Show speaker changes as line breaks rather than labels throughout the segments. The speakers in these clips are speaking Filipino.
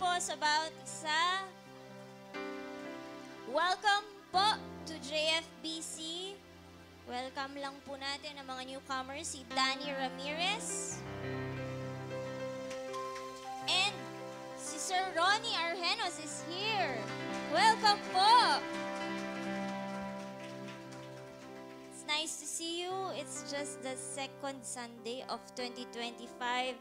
purpose about sa welcome po to JFBC. Welcome lang po natin ang mga newcomers, si Danny Ramirez. And si Sir Ronnie Argenos is here. Welcome po! It's nice to see you. It's just the second Sunday of 2025.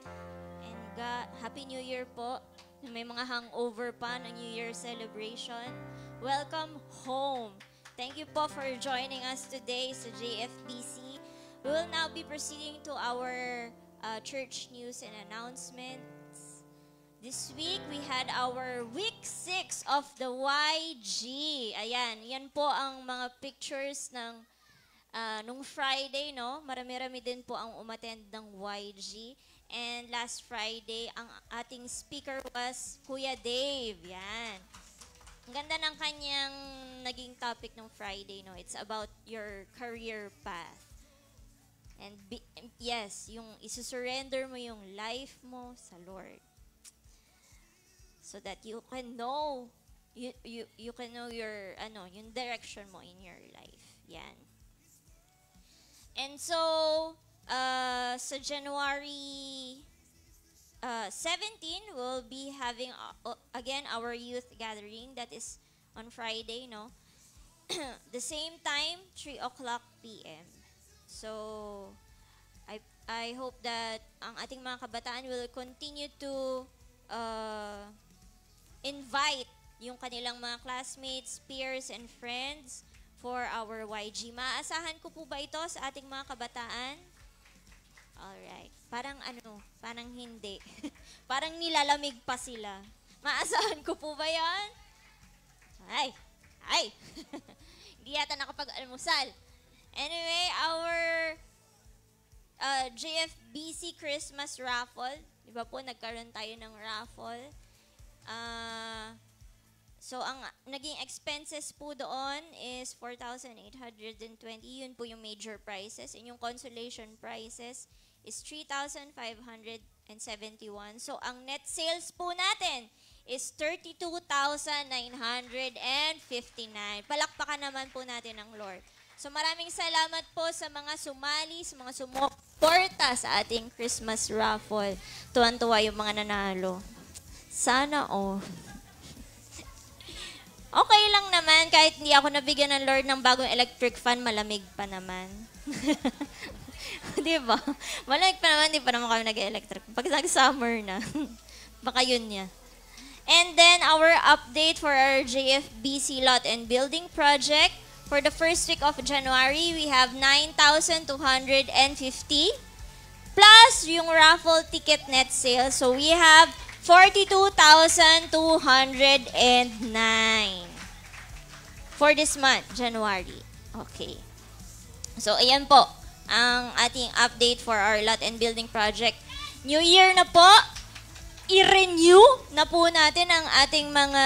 And God, Happy New Year po. May mga hangover pa ng New Year celebration. Welcome home. Thank you po for joining us today sa JFBC. We will now be proceeding to our church news and announcements. This week, we had our week 6 of the YG. Ayan, yan po ang mga pictures ng nung Friday, no? Marami-rami din po ang umattend ng YG. And last Friday, ang ating speaker was Kuya Dave. Yan. Ang ganda ng kanyang naging topic ng Friday, no? It's about your career path. And yes, yung isusurrender mo yung life mo sa Lord. So that you can know, you can know your, yung direction mo in your life. Yan. And so, sa January 17, we'll be having again our youth gathering. That is on Friday, no? The same time, 3 o'clock p.m. So, I hope that ang ating mga kabataan will continue to invite yung kanilang mga classmates, peers, and friends for our YG. Maaasahan ko po ba ito sa ating mga kabataan? Alright. Parang hindi. Parang nilalamig pa sila. Maasahan ko po ba yan? Ay! Hindi yata nakapag-almusal. Anyway, our JFBC Christmas raffle. Diba po, nagkaroon tayo ng raffle. So, ang naging expenses po doon is 4,820. Yun po yung major prizes. And yung consolation prizes is 3,571. So, ang net sales po natin is 32,959. Palakpakan naman po natin ang Lord. So, maraming salamat po sa mga sumali, sa mga sumuporta sa ating Christmas raffle. Tuwan-tuwa yung mga nanalo. Sana all. Okay lang naman, kahit hindi ako nabigyan ng Lord ng bagong electric fan, malamig pa naman. Di ba? Malamig pa naman, di pa naman kami nag-electric. Pag nag-summer na, baka yun niya. And then, our update for our JFBC lot and building project. For the first week of January, we have 9,250. Plus, yung raffle ticket net sales. So, we have 42,209 for this month, January. Okay. So, ayan po ang ating update for our lot and building project. New Year na po. I-renew na po natin ang ating mga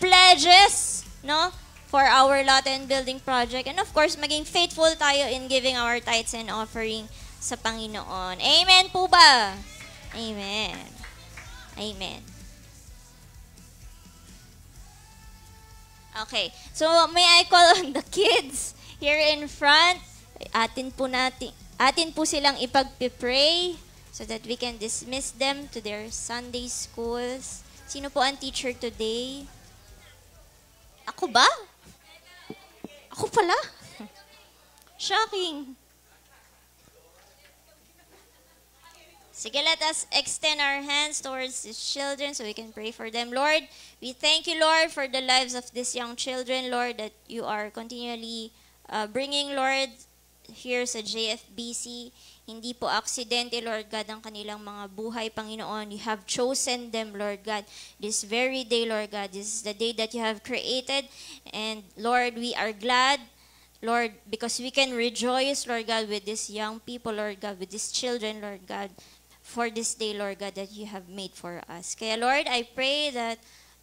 pledges, no? For our lot and building project. And of course, maging faithful tayo in giving our tithes and offering sa Panginoon. Amen po ba? Amen. Amen. Okay. So, may I call on the kids here in front? Atin po silang ipag-pray so that we can dismiss them to their Sunday schools. Sino po ang teacher today? Ako ba? Ako pala? Shocking. Sige, let us extend our hands towards these children so we can pray for them. Lord, we thank you, Lord, for the lives of these young children, Lord, that you are continually bringing, Lord, here sa JFBC. Hindi po aksidente, Lord God, ang kanilang mga buhay, Panginoon. You have chosen them, Lord God, this very day, Lord God. This is the day that you have created. And, Lord, we are glad, Lord, because we can rejoice, Lord God, with these young people, Lord God, with these children, Lord God, for this day, Lord God, that you have made for us. Kaya, Lord, I pray that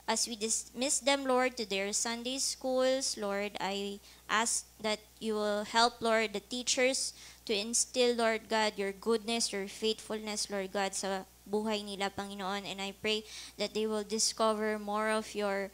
as we dismiss them, Lord, to their Sunday schools, Lord, I ask that you will help, Lord, the teachers to instill, Lord God, your goodness, your faithfulness, Lord God, sa buhay nila, Panginoon. And I pray that they will discover more of your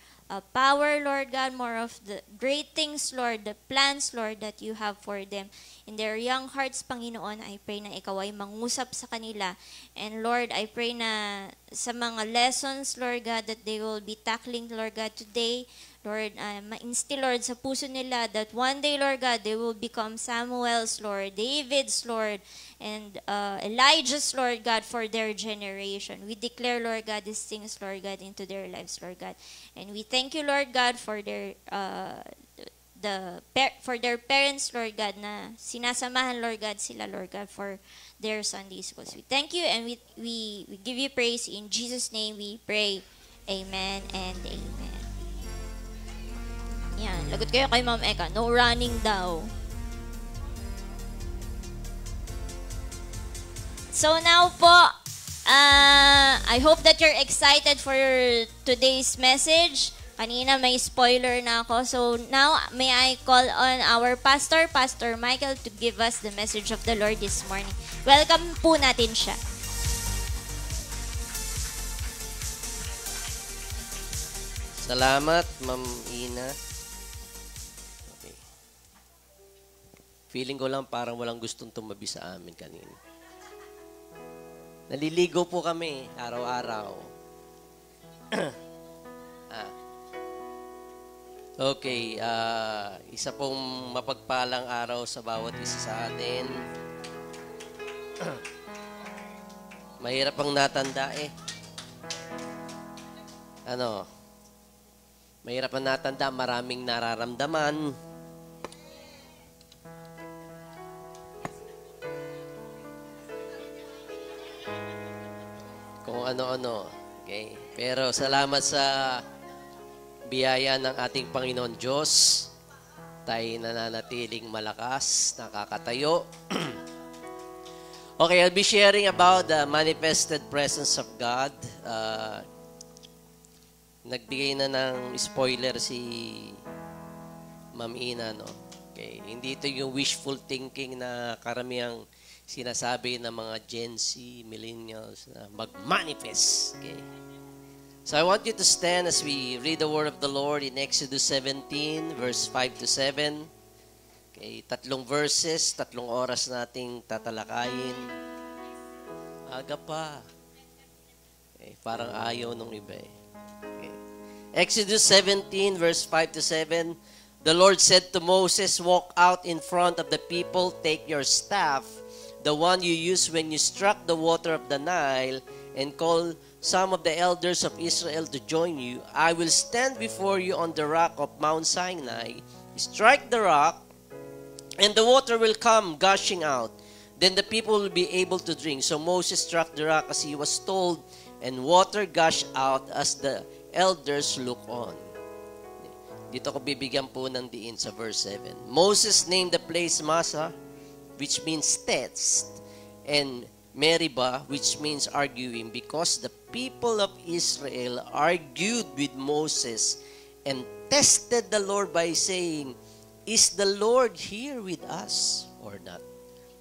power, Lord God, more of the great things, Lord, the plans, Lord, that you have for them. In their young hearts, Panginoon, I pray na ikaw ay mangusap sa kanila. And Lord, I pray na sa mga lessons, Lord God, that they will be tackling, Lord God, today, Lord, ma-instill, Lord, sa puso nila that one day, Lord God, they will become Samuel's, Lord, David's, Lord, and Elijah's, Lord God, for their generation. We declare, Lord God, these things, Lord God, into their lives, Lord God. And we thank you, Lord God, for their for their parents, Lord God, na sinasamahan, Lord God, sila, Lord God, for their Sunday schools. We thank you and we give you praise. In Jesus' name we pray. Amen and amen. Yan, lagot kayo kay Ma'am Eka. No running daw. So now po, I hope that you're excited for today's message. Kanina may spoiler na ako. So now, may I call on our pastor, Pastor Michael, to give us the message of the Lord this morning. Welcome po natin siya.
Salamat, Ma'am Ina. Okay. Feeling ko lang parang walang gustong tumabi sa amin kanina. Naliligo po kami araw-araw. Okay, isa pong mapagpalang araw sa bawat isa sa atin. Mahirap ang natanda eh. Mahirap ang natanda, maraming nararamdaman. Kung ano-ano. Okay. Pero salamat sa biyaya ng ating Panginoon Diyos, tayo nananatiling malakas, nakakatayo. Okay, I'll be sharing about the manifested presence of God. Nagbigay na ng spoiler si Ma'am Ina, no? Okay, hindi ito yung wishful thinking na karamihang sinasabi ng mga Gen Z, millennials, na mag-manifest. Okay. So I want you to stand as we read the word of the Lord in Exodus 17, verse 5 to 7. Okay, 3 verses, 3 oras nating tatalakayin. Aga pa. Okay, parang ayaw nung iba eh. Okay. Exodus 17, verse 5 to 7. The Lord said to Moses, "Walk out in front of the people, take your staff, the one you used when you struck the water of the Nile, and call some of the elders of Israel to join you. I will stand before you on the rock of Mount Sinai. Strike the rock, and the water will come gushing out. Then the people will be able to drink." So Moses struck the rock as he was told, and water gushed out as the elders looked on. Dito ko bibigyan po ng diin sa verse 7. Moses named the place Massa, which means test, and Meribah, which means arguing, because the people of Israel argued with Moses and tested the Lord by saying, "Is the Lord here with us or not?"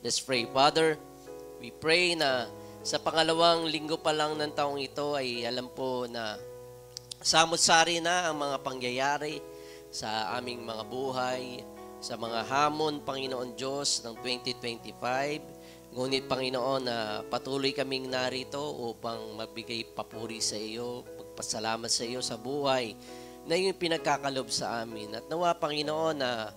Let's pray. Father, we pray na sa pangalawang linggo pa lang ng taong ito ay alam po na samot-sari na ang mga pangyayari sa aming mga buhay, sa mga hamon, Panginoon Diyos, ng 2025. Ngunit, Panginoon, na patuloy kaming narito upang magbigay papuri sa iyo, magpasalamat sa iyo sa buhay na iyong pinagkakalob sa amin. At nawa, Panginoon, na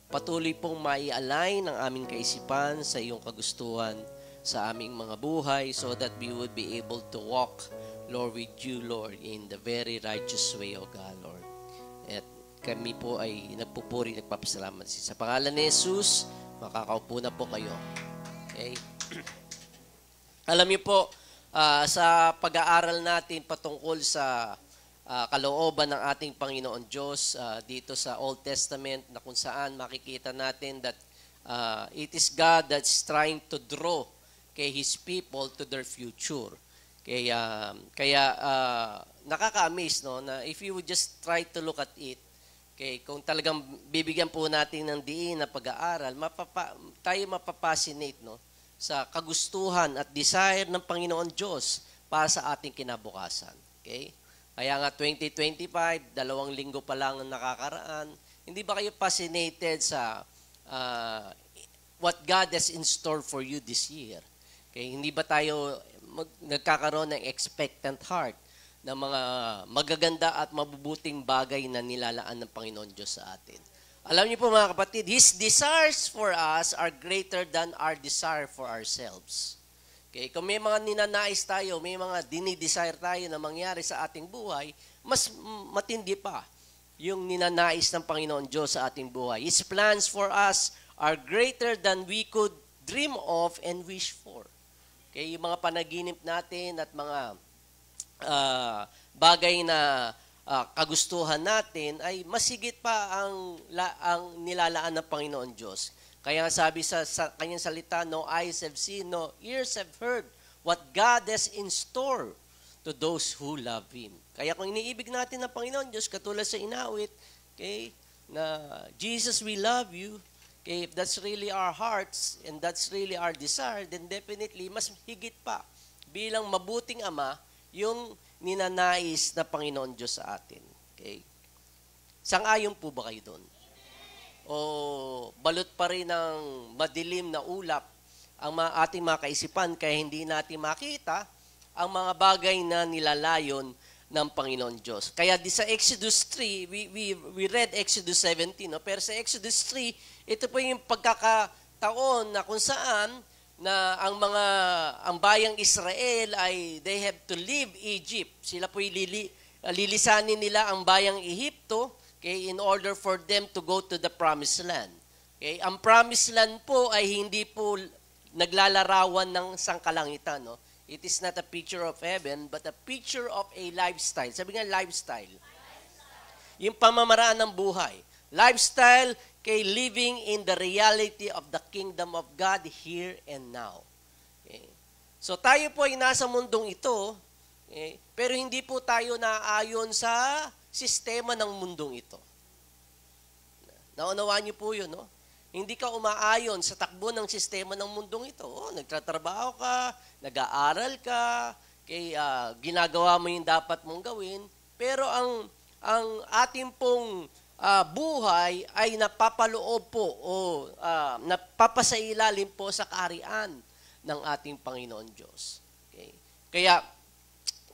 patuloy pong mai-align ang aming kaisipan sa iyong kagustuhan sa aming mga buhay so that we would be able to walk, Lord, with you, Lord, in the very righteous way, O God, Lord. At kami po ay nagpupuri, nagpapasalamat sa pangalan ni Jesus. Makakaupo na po kayo. Okay. Alam niyo po, sa pag-aaral natin patungkol sa kalooban ng ating Panginoon Diyos dito sa Old Testament, na kung saan makikita natin that it is God that's trying to draw His people to their future. Kaya nakaka-amaze, no, na if you would just try to look at it, okay, kung talagang bibigyan po natin ng diin na pag-aaral, tayo mapapascinate, no, sa kagustuhan at desire ng Panginoon Diyos para sa ating kinabukasan. Okay? Kaya nga 2025, 2 linggo pa lang ang nakakaraan. Hindi ba kayo fascinated sa what God has in store for you this year? Okay? Hindi ba tayo nagkakaroon ng expectant heart ng mga magaganda at mabubuting bagay na nilalaan ng Panginoon Diyos sa atin? Alam niyo po mga kapatid, His desires for us are greater than our desire for ourselves. Okay? Kung may mga ninanais tayo, may mga dinidesire tayo na mangyari sa ating buhay, mas matindi pa yung ninanais ng Panginoon Diyos sa ating buhay. His plans for us are greater than we could dream of and wish for. Okay? Yung mga panaginip natin at mga bagay na kagustuhan natin ay masigit pa ang nilalaan ng Panginoon Diyos. Kaya sabi sa kanyang salita, no eyes have seen, no ears have heard what God has in store to those who love Him. Kaya kung iniibig natin ng Panginoon Diyos, katulad sa inawit, okay, na Jesus, we love you, okay, if that's really our hearts and that's really our desire, then definitely mas higit pa bilang mabuting Ama yung ninanais na Panginoon Diyos sa atin. Okay? Sang-ayon po ba kayo doon? O balot pa rin ng madilim na ulap ang ating mga kaisipan kaya hindi natin makita ang mga bagay na nilalayon ng Panginoon Diyos. Kaya di sa Exodus 3, we read Exodus 17, no? Pero sa Exodus 3, ito po yung pagkakataon na kung saan na ang bayang Israel ay they have to leave Egypt. Sila po lilisanin nila ang bayang Ehipto, okay, in order for them to go to the promised land. Okay? Ang promised land po ay hindi po naglalarawan ng sangkalangitan, no? It is not a picture of heaven, but a picture of a lifestyle. Sabi nga lifestyle. Yung pamamaraan ng buhay. Lifestyle kay living in the reality of the kingdom of God here and now. Okay. So tayo po ay nasa mundong ito, okay, pero hindi po tayo naayon sa sistema ng mundong ito. Naunawaan niyo po yun, no? Hindi ka umaayon sa takbo ng sistema ng mundong ito. Nagtatrabaho ka, nag-aaral ka, okay, ginagawa mo yung dapat mong gawin, pero ang ating pong buhay ay napapaloob po o napapasailalim po sa kaharian ng ating Panginoon Diyos. Okay? Kaya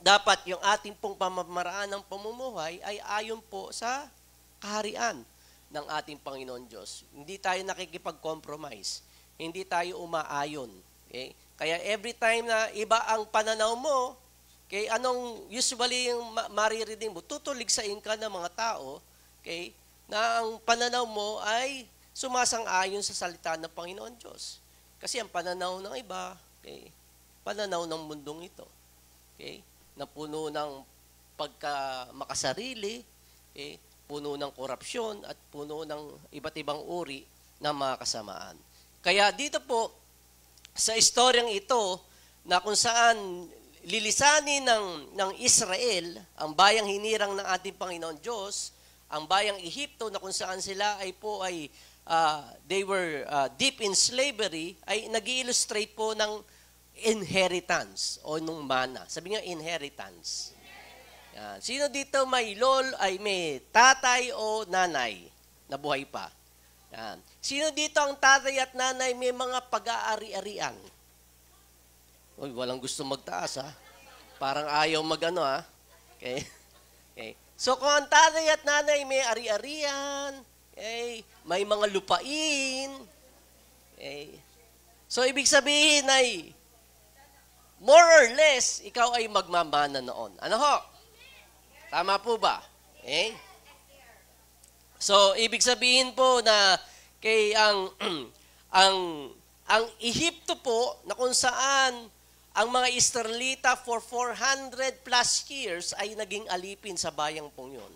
dapat yung ating pong pamamaraan ng pamumuhay ay ayon po sa kaharian ng ating Panginoon Diyos. Hindi tayo nakikipag-compromise. Hindi tayo umaayon. Okay? Kaya every time na iba ang pananaw mo, okay, anong usually yung maririnig mo? Tutuligsain ka ng mga tao, okay, na ang pananaw mo ay sumasang-ayon sa salita ng Panginoon Diyos. Kasi ang pananaw ng iba, okay, pananaw ng mundong ito, okay, na puno ng makasarili, okay, puno ng korupsyon at puno ng iba't ibang uri ng mga kasamaan. Kaya dito po, sa istoryang ito, na kung saan lilisanin ng Israel, ang bayang hinirang ng ating Panginoon Diyos, ang bayang Ehipto na kung saan sila they were deep in slavery, ay nag-illustrate po ng inheritance o nung mana. Sabi nga inheritance. Yan. Sino dito may may tatay o nanay na buhay pa? Yan. Sino dito ang tatay at nanay may mga pag-aari-arian? Uy, walang gusto magtaas ha. Parang ayaw magano ha. Okay? Okay. So kung ang tatay at nanay may ari-arian, okay, may mga lupain, okay, so ibig sabihin ay more or less, ikaw ay magmamana noon. Ano ho? Tama po ba? Okay? So ibig sabihin po na kay ang Ehipto po na kung saan ang mga Israelita for 400 plus years ay naging alipin sa bayang pong yun.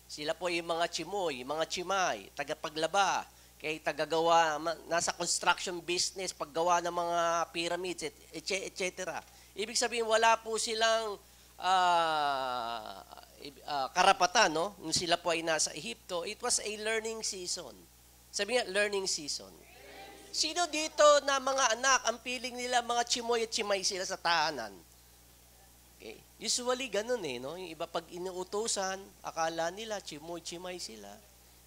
Sila po yung mga chimoy, mga chimay, tagapaglaba, kay tagagawa, nasa construction business, paggawa ng mga pyramids, etc. Ibig sabihin, wala po silang karapatan, no? Nung sila po ay nasa Ehipto, it was a learning season. Sabi nga, learning season. Sino dito na mga anak, ang feeling nila mga chimoy at chimay sila sa tahanan? Okay. Usually, ganun no? Yung iba pag inuutosan, akala nila chimoy, chimay sila.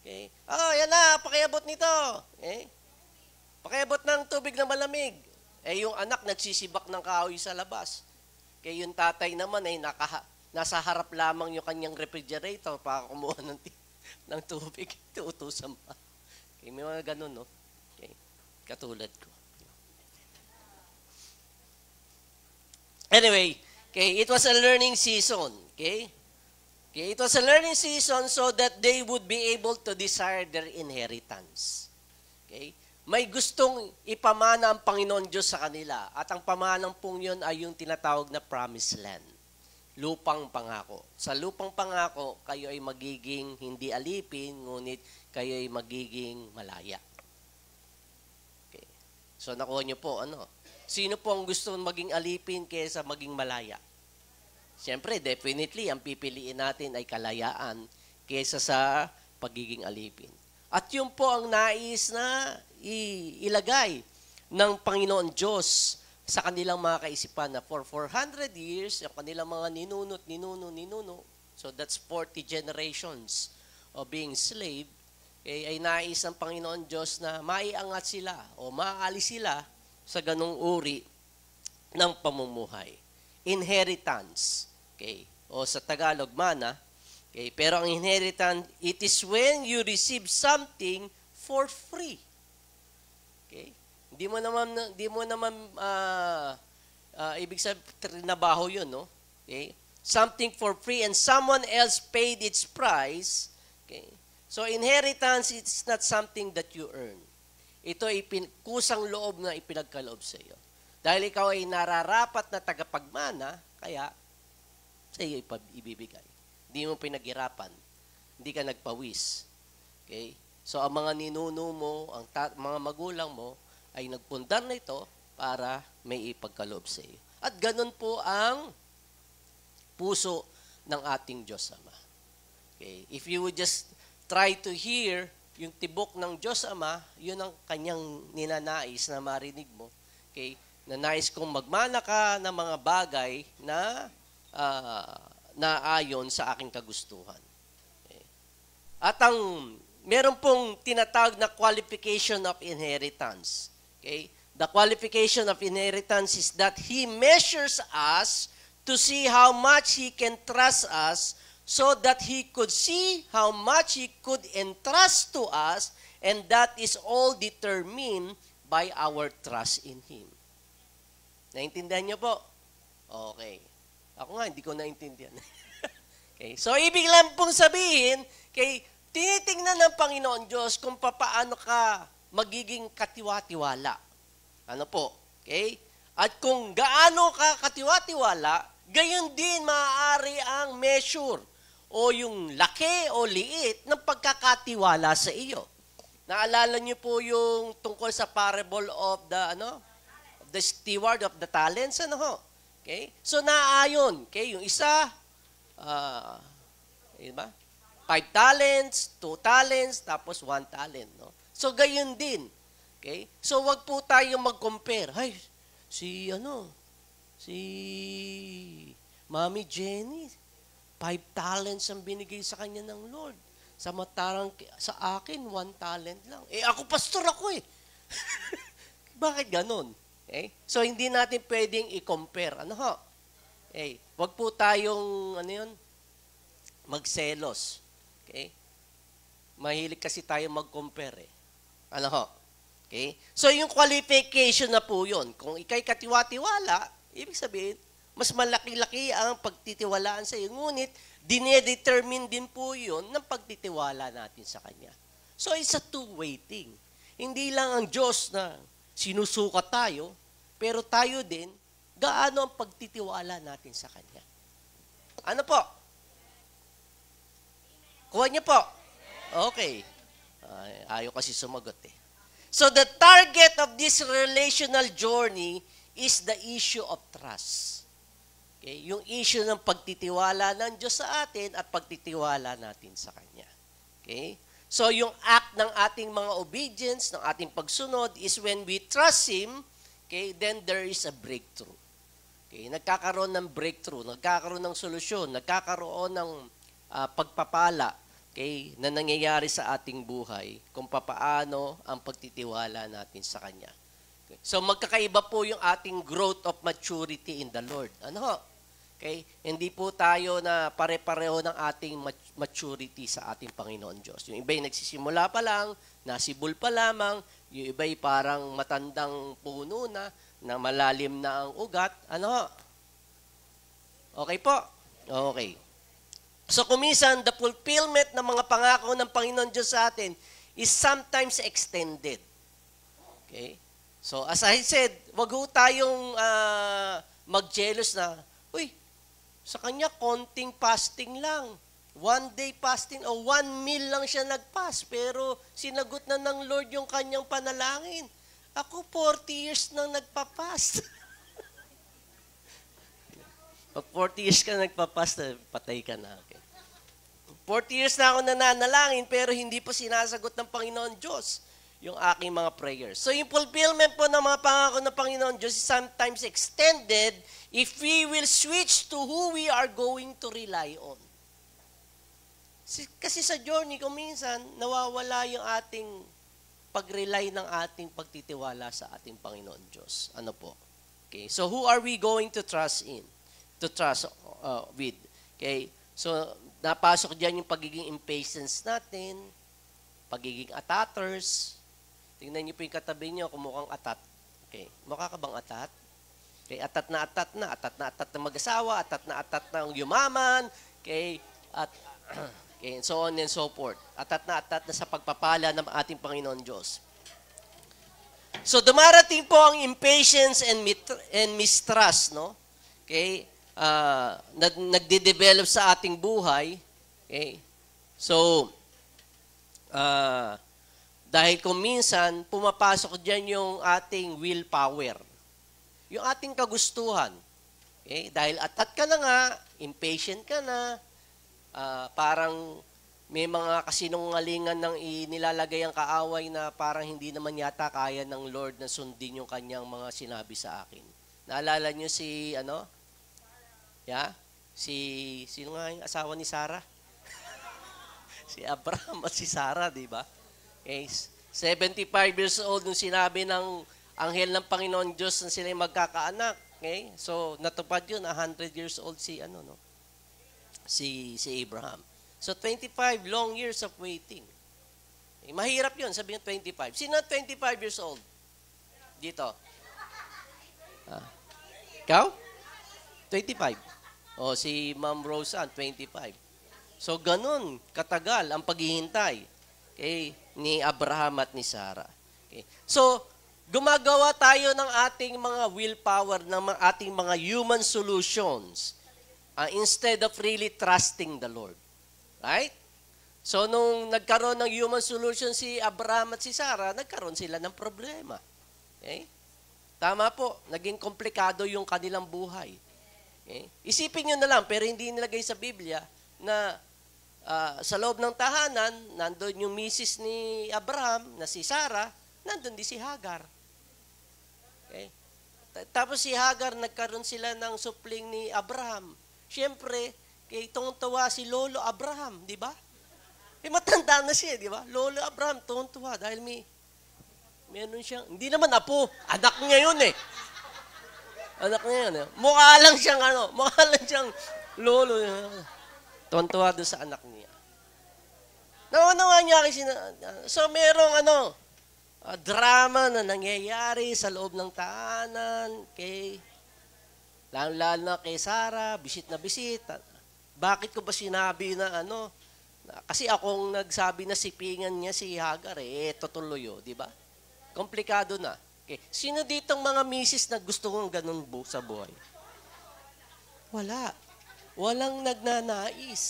Okay. Oh, yan na, pakiabot nito. Okay. Pakiabot ng tubig na malamig. Yung anak nagsisibak ng kahoy sa labas. Kaya yung tatay naman ay nasa harap lamang yung kanyang refrigerator para kumuha ng tubig. Tuutusan pa. Okay, may mga ganun, no? Okay. Katulad ko. Anyway, okay, it was a learning season. Okay? Okay, it was a learning season so that they would be able to desire their inheritance. Okay? May gustong ipamana ang Panginoon Diyos sa kanila. At ang pamanang pong yun ay yung tinatawag na promised land. Lupang pangako. Sa lupang pangako, kayo ay magiging hindi alipin, ngunit kayo ay magiging malaya. Okay. So nakuha niyo po, sino po ang gusto maging alipin kaysa maging malaya? Siyempre, definitely, ang pipiliin natin ay kalayaan kaysa sa pagiging alipin. At yun po ang nais na ilagay ng Panginoon Diyos sa kanilang mga kaisipan na for 400 years, yung kanilang mga ninuno, so that's 40 generations of being slave, ay nais ng Panginoon Diyos na maiangat sila o maalis sila sa ganung uri ng pamumuhay. Inheritance. Okay. O sa Tagalog, mana. Okay. Pero ang inheritance, it is when you receive something for free. Okay? Hindi mo naman ibig sabihin trinabaho 'yun, no? Okay? Something for free and someone else paid its price. Okay? So inheritance it's not something that you earn. Ito ay kusang loob na ipinagkaloob sa iyo. Dahil ikaw ay nararapat na tagapagmana, kaya sa iyo ibibigay. Hindi mo pinaghirapan. Hindi ka nagpawis. Okay? So, ang mga ninuno mo, ang mga magulang mo, ay nagpundar na ito para may ipagkaloob sa iyo. At ganun po ang puso ng ating Diyos Ama. Okay? If you would just try to hear yung tibok ng Diyos Ama, yun ang kanyang ninanais na marinig mo. Okay? Nanais kong magmana ka ng mga bagay na naayon sa aking kagustuhan. Okay? At ang meron pong tinatawag na qualification of inheritance. Okay? The qualification of inheritance is that He measures us to see how much He can trust us so that He could see how much He could entrust to us, and that is all determined by our trust in Him. Naintindihan niyo po? Okay. Ako nga, hindi ko naintindihan. Okay. So, ibig lang pong sabihin, tinitingnan ng Panginoon Diyos kung paano ka magiging katiwa-tiwala. Ano po? Okay? At kung gaano ka katiwa-tiwala, gayon din maaari ang measure o yung laki o liit ng pagkakatiwala sa iyo. Naalala niyo po yung tungkol sa parable of the steward of the talents, Okay? So, naayon. Okay? Yung isa, diba? 5 talents, 2 talents, tapos 1 talent. No? So, gayon din. Okay? So, wag po tayong mag-compare. Ay, si Mami Jenny, 5 talents ang binigay sa kanya ng Lord. Samantalang sa akin, 1 talent lang. Ako pastor ako eh. Bakit ganon? Okay? So, hindi natin pwedeng i-compare. Wag po tayong, magselos. Okay? Mahilig kasi tayo mag-compare. Okay? So, yung qualification na po yun. Kung ikay katiwa-tiwala, ibig sabihin, mas malaki-laki ang pagtitiwalaan sa iyo. Ngunit, dinedetermine din po yun ng pagtitiwala natin sa Kanya. So, it's a two-way thing. Hindi lang ang Diyos na sinusukat tayo, pero tayo din, gaano ang pagtitiwala natin sa Kanya. Ano po? Kuha niyo po. Okay. Ayaw kasi sumagot eh. So the target of this relational journey is the issue of trust. Okay? Yung issue ng pagtitiwala ng Diyos sa atin at pagtitiwala natin sa Kanya. Okay? So, yung act ng ating mga obedience, ng ating pagsunod, is when we trust Him, okay, then there is a breakthrough. Okay, nagkakaroon ng breakthrough, nagkakaroon ng solusyon, nagkakaroon ng pagpapala, okay, na nangyayari sa ating buhay kung papaano ang pagtitiwala natin sa Kanya. Okay. So, magkakaiba po yung ating growth of maturity in the Lord. Ano ho? Okay? Hindi po tayo na pare-pareho ng ating maturity sa ating Panginoon Diyos. Yung iba'y nagsisimula pa lang, nasibol pa lamang, yung iba'y parang matandang puno na malalim na ang ugat. Ano? Okay po? Okay. So, kumisan, the fulfillment ng mga pangako ng Panginoon Diyos sa atin is sometimes extended. Okay? So, as I said, wag ho tayong mag-jealous na, uy, sa kanya, konting fasting lang. 1 day fasting o 1 meal lang siya nag-fast. Pero sinagot na ng Lord yung kanyang panalangin. Ako, 40 years nang nagpa-fast. Pag 40 years ka nagpa-fast, patay ka na. Okay. 40 years na ako nananalangin, pero hindi po sinasagot ng Panginoon Diyos yung aking mga prayers. So yung fulfillment po ng mga pangako ng Panginoon Diyos is sometimes extended if we will switch to who we are going to rely on. Kasi sa journey, kung minsan, nawawala yung ating pag-rely ng ating pagtitiwala sa ating Panginoon Diyos. Ano po? Okay. So who are we going to trust in? To trust with? Okay. So napasok diyan yung pagiging impatience natin, pagiging ataters. Tingnan niyo po yung katabi niyo kung mukhang atat. Okay. Mukha ka bang atat? Okay. Atat na atat na. Atat na atat na mag-asawa. Atat na atat na yumaman. Okay. At okay, and so on and so forth. Atat na sa pagpapala ng ating Panginoon Diyos. So, dumarating po ang impatience and mistrust, no? Okay? Nagde-develop sa ating buhay. Okay? So, dahil kung minsan, pumapasok dyan yung ating willpower. Yung ating kagustuhan. Okay? Dahil atat ka na nga, impatient ka na, parang may mga kasinungalingan ng inilalagay ang kaaway na parang hindi naman yata kaya ng Lord na sundin yung kanyang mga sinabi sa akin. Naalala nyo si, yeah? Sino nga yung asawa ni Sarah? Si Abraham at si Sarah, di ba? Okay. 75 years old nung sinabi ng anghel ng Panginoon Diyos na sila magkakaanak. Okay? So, natupad yun, 100 years old si Abraham. So, 25 long years of waiting. Eh, mahirap yun, sabihin 25. Sino 25 years old? Dito. Ikaw? 25. O, si Ma'am Rosa, 25. So, ganun, katagal ang paghihintay ni Abraham at ni Sarah. Okay. So, gumagawa tayo ng ating mga willpower, ng ating mga human solutions instead of really trusting the Lord. Right? So, nung nagkaroon ng human solution si Abraham at si Sarah, nagkaroon sila ng problema. Okay? Tama po, naging komplikado yung kanilang buhay. Okay? Isipin nyo na lang, pero hindi nilagay sa Biblia na sa loob ng tahanan, nandun yung misis ni Abraham, na si Sarah, nandun din si Hagar. Okay? Tapos si Hagar, nagkaroon sila ng supling ni Abraham. Siyempre, tuwang-tuwa si Lolo Abraham, di ba? Matanda na siya, di ba? Lolo Abraham, tuwang-tuwa dahil meron siyang, hindi naman apo, anak niya yun eh. Anak niya yun eh. Mukha lang siyang lolo. Tuwang-tuwa doon sa anak niya. Nawa niya kasi so merong drama na nangyayari sa loob ng tahanan, okay? Lalo na kay Sarah, bisit na bisit. Bakit ko ba sinabi na kasi akong nagsabi na sipingan niya si Hagar tutuloy di ba? Komplikado na. Okay. Sino ditong mga misis na gusto kong ganun sa buhay? Wala. Walang nagnanais.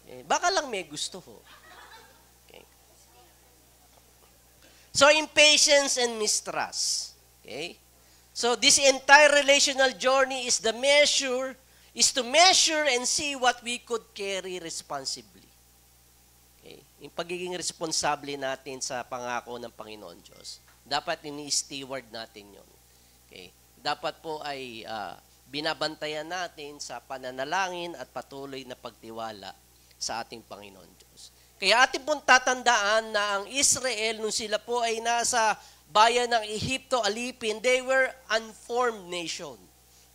Okay. Baka lang may gusto ho. Okay. So, impatience and mistrust. Okay? So, this entire relational journey is to measure and see what we could carry responsibly. Okay? yung pagiging responsable natin sa pangako ng Panginoon Diyos. Dapat ini-steward natin yon. Okay? Dapat po ay binabantayan natin sa pananalangin at patuloy na pagtiwala sa ating Panginoon Diyos. Kaya ating pong tatandaan na ang Israel, nung sila po ay nasa bayan ng Ehipto, alipin, they were unformed nation.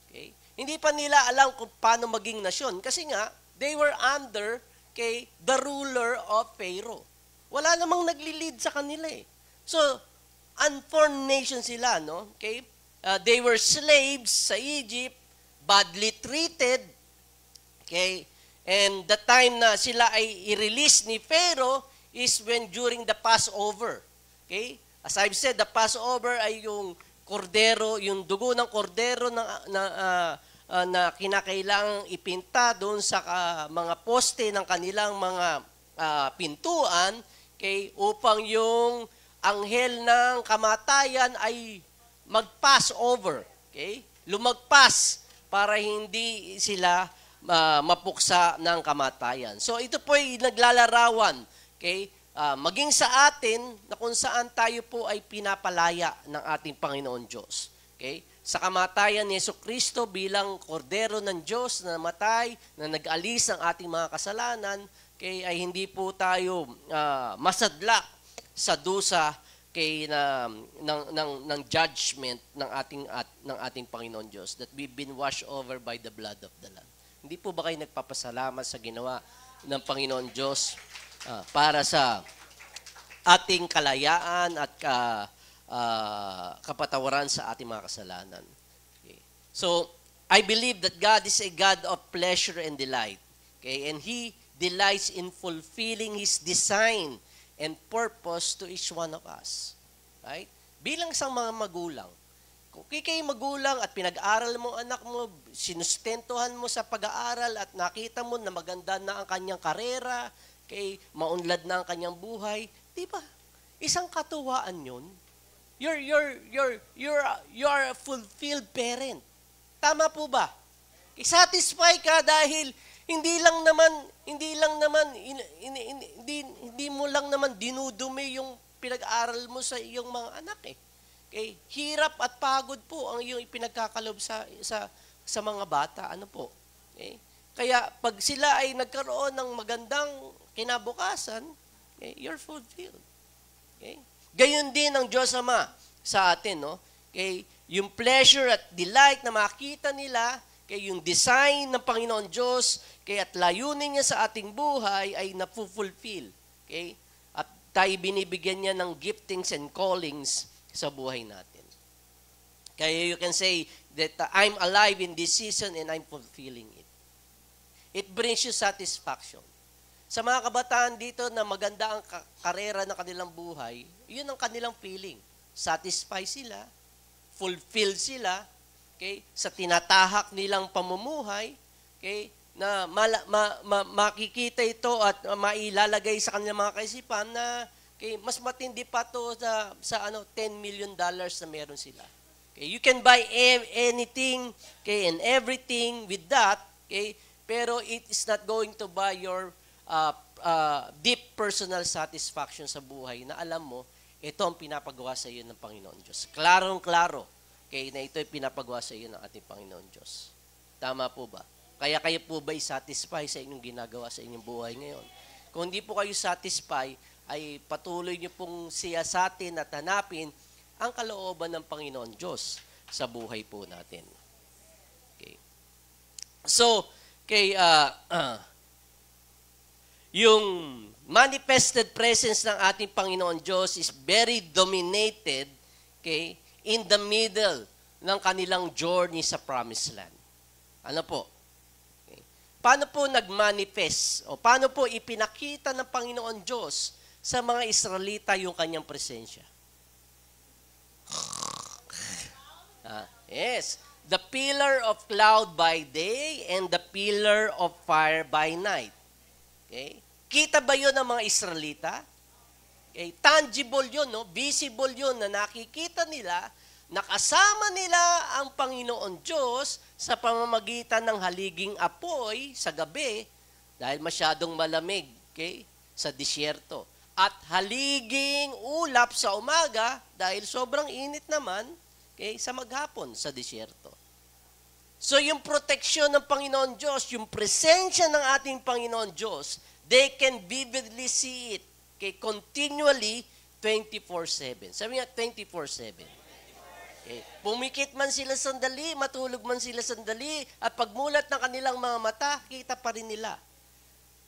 Okay? Hindi pa nila alam kung paano maging nasyon. Kasi nga, they were under the ruler of Pharaoh. Wala namang nagli-lead sa kanila eh. So, unformed nation sila, no? Okay? They were slaves sa Egypt, badly treated. Okay? And the time na sila ay i-release ni Pharaoh is when during the Passover. Okay? As I've said, the Passover ay yung kordero, yung dugo ng kordero na kinakailangang ipinta doon sa mga poste ng kanilang mga pintuan, okay, upang yung anghel ng kamatayan ay mag-pass over. Okay? Lumagpas para hindi sila mapuksa ng kamatayan. So ito po ay naglalarawan, okay, maging sa atin na kung saan tayo po ay pinapalaya ng ating Panginoon Diyos. Okay? Sa kamatayan ni Jesucristo bilang kordero ng Diyos na namatay, na nag-alis ng ating mga kasalanan, okay, ay hindi po tayo masadlak sa dusa ng judgment ng ating Panginoon Diyos, that we've been washed over by the blood of the Lamb. Hindi po ba kayo nagpapasalamat sa ginawa ng Panginoon Diyos para sa ating kalayaan at kapatawaran sa ating mga kasalanan? Okay. So, I believe that God is a God of pleasure and delight. Okay? And He delights in fulfilling His design and purpose to each one of us. Right? Bilang isang mga magulang, kung kayo magulang at pinag-aral mo anak mo, sinustentuhan mo sa pag-aaral at nakita mo na maganda na ang kanyang karera, maunlad na ang kanyang buhay, di ba? Isang katuwaan yun. You're a fulfilled parent. Tama po ba? Satisfy ka dahil hindi mo lang naman dinudumi yung pinag-aral mo sa iyong mga anak eh. Okay? Hirap at pagod po ang iyong ipinagkakalob sa mga bata. Ano po? Okay? Kaya pag sila ay nagkaroon ng magandang kinabukasan, okay, you're fulfilled. Okay? Gayon din ang Diyos Ama sa atin, no? Okay? Yung pleasure at delight na makita nila, okay, yung design ng Panginoon Diyos, okay, at layunin niya sa ating buhay ay napufulfill. Okay? At tayo binibigyan niya ng giftings and callings sa buhay natin. Kaya you can say that I'm alive in this season and I'm fulfilling it. It brings you satisfaction. Sa mga kabataan dito na maganda ang karera ng kanilang buhay, yun ang kanilang feeling. Satisfy sila, fulfill sila, okay, sa tinatahak nilang pamumuhay, okay, na makikita ito at mailalagay sa kanilang mga kaisipan na okay, mas matindi pa to sa $10 million na meron sila. Okay, you can buy anything, okay, and everything with that, okay, pero it is not going to buy your deep personal satisfaction sa buhay na alam mo, ito ang pinapagawa sa iyo ng Panginoon Diyos. Klarong-klaro, okay, na ito ay pinapagawa sa iyo ng ating Panginoon Diyos. Tama po ba? Kaya kayo po ba satisfy sa inyong ginagawa sa inyong buhay ngayon? Kung hindi po kayo satisfy, ay patuloy niyo pong siyasatin at hanapin ang kalooban ng Panginoon Diyos sa buhay po natin. Okay. So, okay, yung manifested presence ng ating Panginoon Diyos is very dominated, okay, in the middle ng kanilang journey sa Promised Land. Ano po? Okay. Paano po nag-manifest o paano po ipinakita ng Panginoon Diyos sa mga Israelita yung kanyang presensya? Yes. The pillar of cloud by day and the pillar of fire by night. Okay? Kita ba yun ng mga Israelita? Okay? Tangible yun, no? Visible yun na nakikita nila, nakasama nila ang Panginoon Diyos sa pamamagitan ng haliging apoy sa gabi dahil masyadong malamig. Okay? sa disyerto. At haliging ulap sa umaga dahil sobrang init naman sa maghapon sa disyerto. So yung proteksyon ng Panginoon Diyos, yung presensya ng ating Panginoon Diyos, they can vividly see it continually 24/7. Sabi nga, 24/7. Pumikit man sila sandali, matulog man sila sandali, at pagmulat ng kanilang mga mata, kita pa rin nila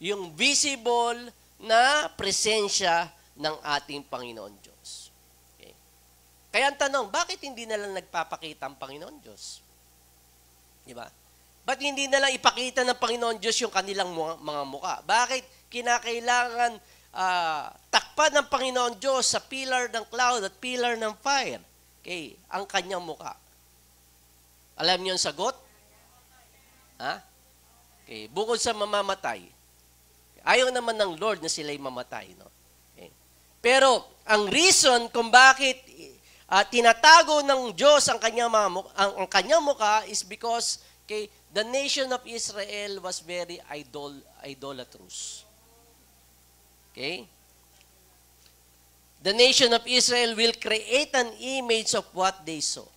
yung visible na presensya ng ating Panginoon Diyos. Kaya ang tanong, bakit hindi na lang nagpapakita ang Panginoon Diyos? Diba? Ba't hindi na lang ipakita ng Panginoon Diyos yung kanilang mga muka? Bakit kinakailangan takpan ng Panginoon Diyos sa pillar ng cloud at pillar ng fire? Ang kanyang muka. Alam niyo ang sagot? Bukod sa mamamatay, ayaw naman ng Lord na sila'y mamatay. No? Pero ang reason kung bakit tinatago ng Diyos ang kanyang muka is because the nation of Israel was very idolatrous. The nation of Israel will create an image of what they saw.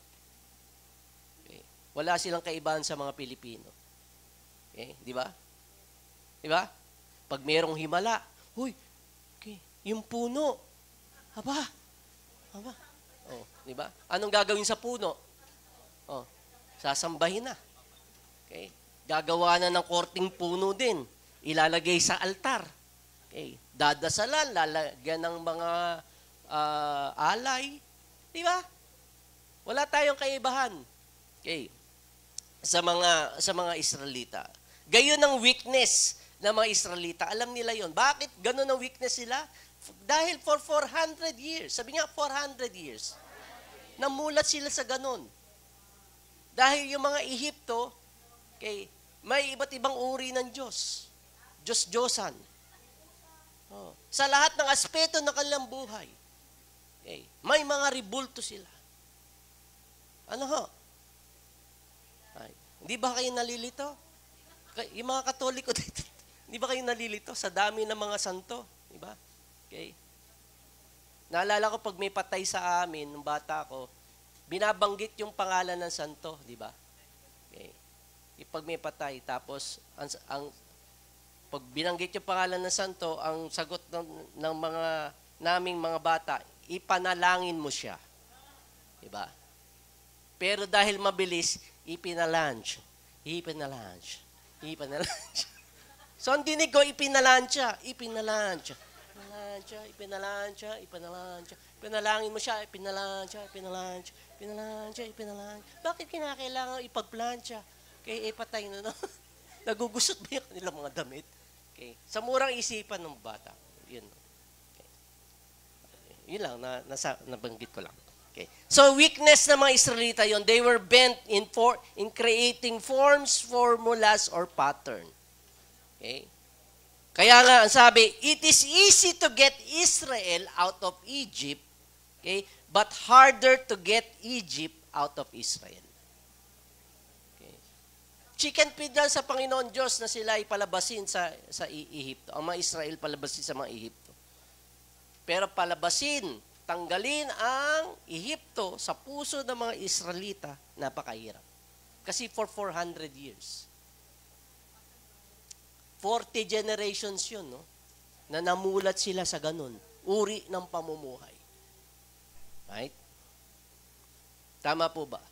Wala silang kaibahan sa mga Pilipino. Di ba? Di ba? Pag merong himala, yung puno. Aba. Di ba? Anong gagawin sa puno? Sasambahin na. Gagawa na ng korting puno din. Ilalagay sa altar. Dadasalan, lalagyan ng mga alay. Di ba? Wala tayong kaibahan. Sa mga Israelita. Gayon ang weakness ng mga Israelita. Alam nila yon. Bakit ganun ang weakness nila? Dahil for 400 years. Sabi nga, 400 years. Namulat sila sa ganun. Dahil yung mga Ehipto, may iba't ibang uri ng Diyos. Diyos-Diyosan. Sa lahat ng aspeto ng kanilang buhay. May mga ribulto sila. Ano ho? Hindi ba kayo nalilito? Yung mga Katoliko dito, hindi ba kayo nalilito sa dami ng mga santo? Di ba? Naalala ko pag may patay sa amin, nung bata ko, binabanggit yung pangalan ng santo, di ba? Pag may patay, tapos pag binanggit yung pangalan ng santo, ang sagot ng naming mga bata, ipanalangin mo siya. Diba? Pero dahil mabilis, ipinalanch. So, ang dinig ko, ipinalansya. Pinalangin mo siya, ipinalansya. Bakit kinakailangan ipagplansya? Patay na, no? Nagugusot ba yung kanilang mga damit? Sa murang isipan ng bata. Yun. Yun lang, nabanggit ko lang. So, weakness ng mga Israelita yon, they were bent in creating forms, formulas, or pattern. Kaya nga, ang sabi, it is easy to get Israel out of Egypt, but harder to get Egypt out of Israel. Chicken feed lang sa Panginoon Diyos na sila ay palabasin sa Ehipto. Ang mga Israel palabasin sa mga Ehipto. Pero palabasin, tanggalin ang Ehipto sa puso ng mga Israelita, napakahirap. Kasi for 400 years. 40 generations yun, no? Na namulat sila sa ganun. Uri ng pamumuhay. Right? Tama po ba?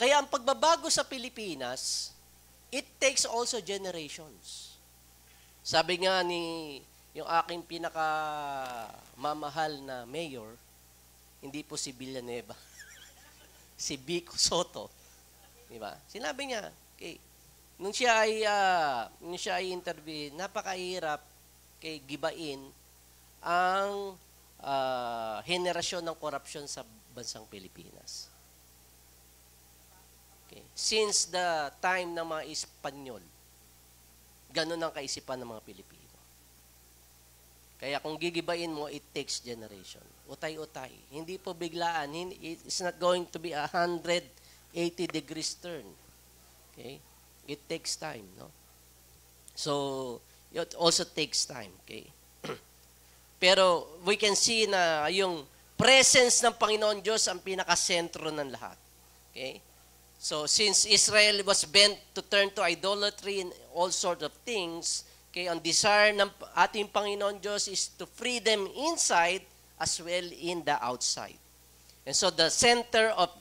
Kaya ang pagbabago sa Pilipinas, it takes also generations. Sabi nga yung aking pinakamamahal na mayor, hindi po si Villanueva, si Vico Soto. Diba? Sinabi niya, nung siya ay interview, napakahirap gibain ang henerasyon ng korupsyon sa bansang Pilipinas. Since the time ng mga Espanyol, ganun ang kaisipan ng mga Pilipino. Kaya kung gigibain mo, it takes generation. Utay-utay. Hindi po biglaan. It's not going to be 180 degrees turn. It takes time, no? So, it also takes time. Okay? Pero we can see na yung presence ng Panginoon Diyos ang pinakasentro ng lahat. Okay? So, since Israel was bent to turn to idolatry and all sort of things, okay, ang desire ng ating Panginoon Diyos is to free them inside as well in the outside. And so, the center of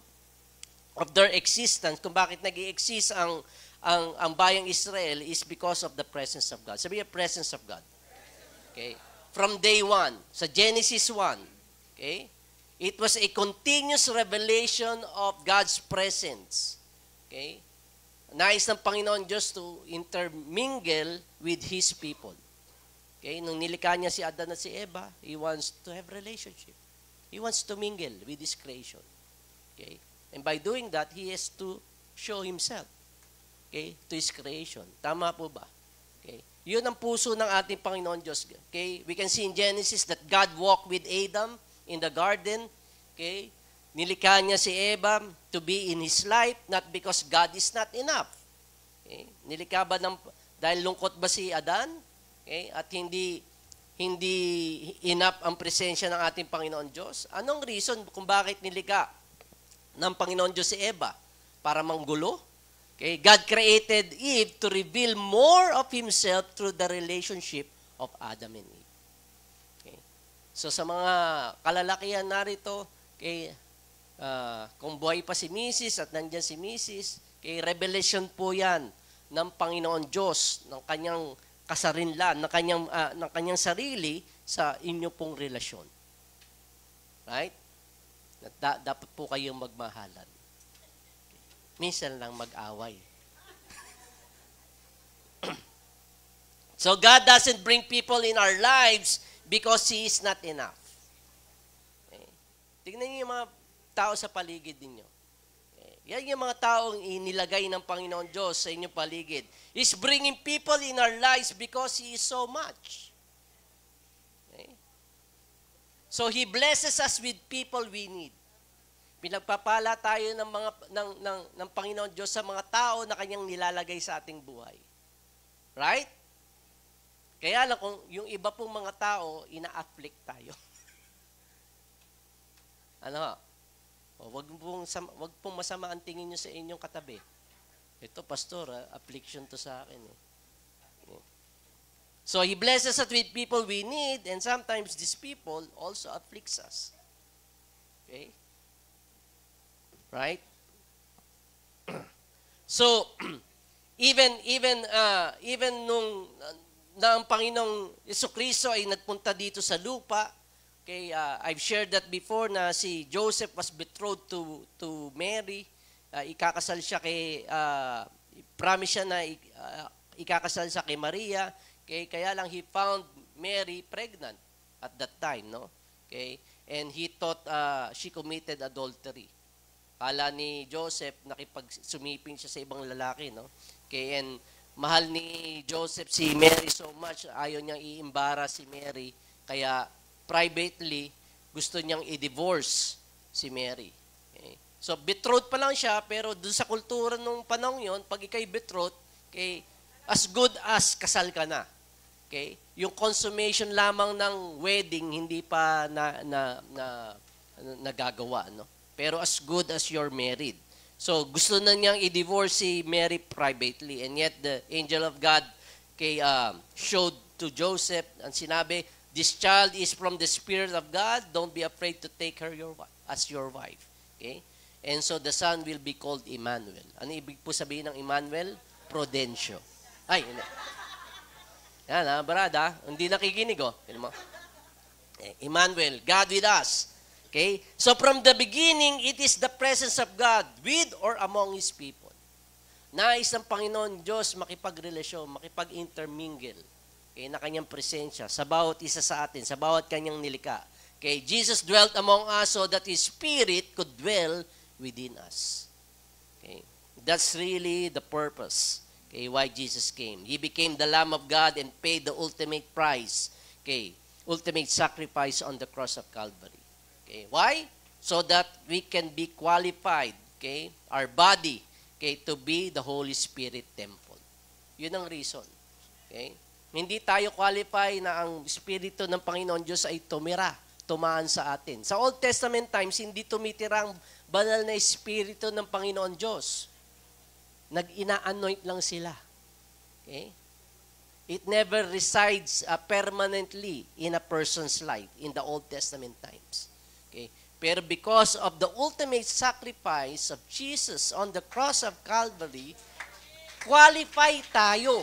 their existence, kung bakit nag-i-exist ang bayang Israel is because of the presence of God. Sabi niya, presence of God. Okay? From day one, sa Genesis 1, okay, it was a continuous revelation of God's presence. Okay? Nais ng Panginoon Diyos to intermingle with His people. Okay? Nung nilikha niya si Adan at si Eva, He wants to have relationship. He wants to mingle with His creation. Okay? And by doing that, He has to show Himself. Okay? To His creation. Tama po ba? Okay? Yun ang puso ng ating Panginoon Diyos. Okay? We can see in Genesis that God walked with Adam in the garden. Okay? Nilikha niya si Eva to be in his life, not because God is not enough. Okay? Nilikha ba dahil lungkot ba si Adan? Okay? At hindi enough ang presensya ng ating Panginoon Diyos? Anong reason kung bakit nilikha ng Panginoon Diyos si Eva? Para manggulo? Okay? God created Eve to reveal more of Himself through the relationship of Adam and Eve. Okay? So sa mga kalalakihan narito, okay, kung buhay pa si Mrs. at nandyan si Mrs., okay, revelation po yan ng Panginoon Diyos, ng kanyang kasarinlan, ng kanyang sarili sa inyo pong relasyon. Right? Dapat po kayong magmahalan. Minsan lang mag-away. So God doesn't bring people in our lives because He is not enough. Okay. Tignan niyo yung mga tao sa paligid ninyo. Okay. Yan yung mga taong inilagay ng Panginoon Diyos sa inyong paligid. He's bringing people in our lives because He is so much. Okay. So He blesses us with people we need. Pinagpapala tayo ng Panginoon Diyos sa mga tao na Kanyang nilalagay sa ating buhay. Right? Kaya lang kung yung iba pong mga tao, ina-afflict tayo. Ano? Wag pong masama ang tingin nyo sa inyong katabi. Ito, pastor, affliction to sa akin. So, He blesses us with people we need, and sometimes these people also afflicts us. Okay? Right? So, even nung na ang Panginoong Jesucristo ay nagpunta dito sa lupa, okay, I've shared that before na si Joseph was betrothed to Mary. Ikakasal siya promise siya na ikakasal siya kay Maria. Okay, kaya lang he found Mary pregnant at that time, no? Okay, and he thought she committed adultery. Kala ni Joseph, nakipagsumiping siya sa ibang lalaki, no? Okay, and mahal ni Joseph si Mary so much, ayaw niyang i-embarrass si Mary, kaya privately, gusto niyang i-divorce si Mary. Okay? So, betrothed pa lang siya, pero doon sa kultura nung panahon yon, pag ikay betrothed, okay, as good as kasal ka na. Okay? Yung consummation lamang ng wedding, hindi pa nagagawa, no? Pero as good as you're married. So, gusto na niyang i-divorce si Mary privately. And yet, the angel of God showed to Joseph and sinabi, this child is from the Spirit of God. Don't be afraid to take her as your wife. Okay? And so, the son will be called Emmanuel. Ano ibig po sabihin ng Emmanuel? Prudencio. Ay, hindi. Yan, brada. Hindi nakikinig, oh. Emmanuel, God with us. Okay? So from the beginning, it is the presence of God with or among His people. Nais ng Panginoon Diyos makipagrelasyon, makipag-intermingle, okay, na Kanyang presensya sa bawat isa sa atin, sa bawat Kanyang nilikha. Okay? Jesus dwelt among us so that His Spirit could dwell within us. Okay? That's really the purpose, okay, why Jesus came. He became the Lamb of God and paid the ultimate price, okay, ultimate sacrifice on the cross of Calvary. Okay, why? So that we can be qualified, okay, our body, okay, to be the Holy Spirit temple. Yun ang reason. Okay? Hindi tayo qualify na ang Espiritu ng Panginoon Diyos ay tumaan sa atin. Sa Old Testament times, hindi tumitira ang banal na Espiritu ng Panginoon Diyos. Nag-ina-anoint lang sila. Okay? It never resides permanently in a person's life in the Old Testament times. Okay? Pero because of the ultimate sacrifice of Jesus on the cross of Calvary, qualify tayo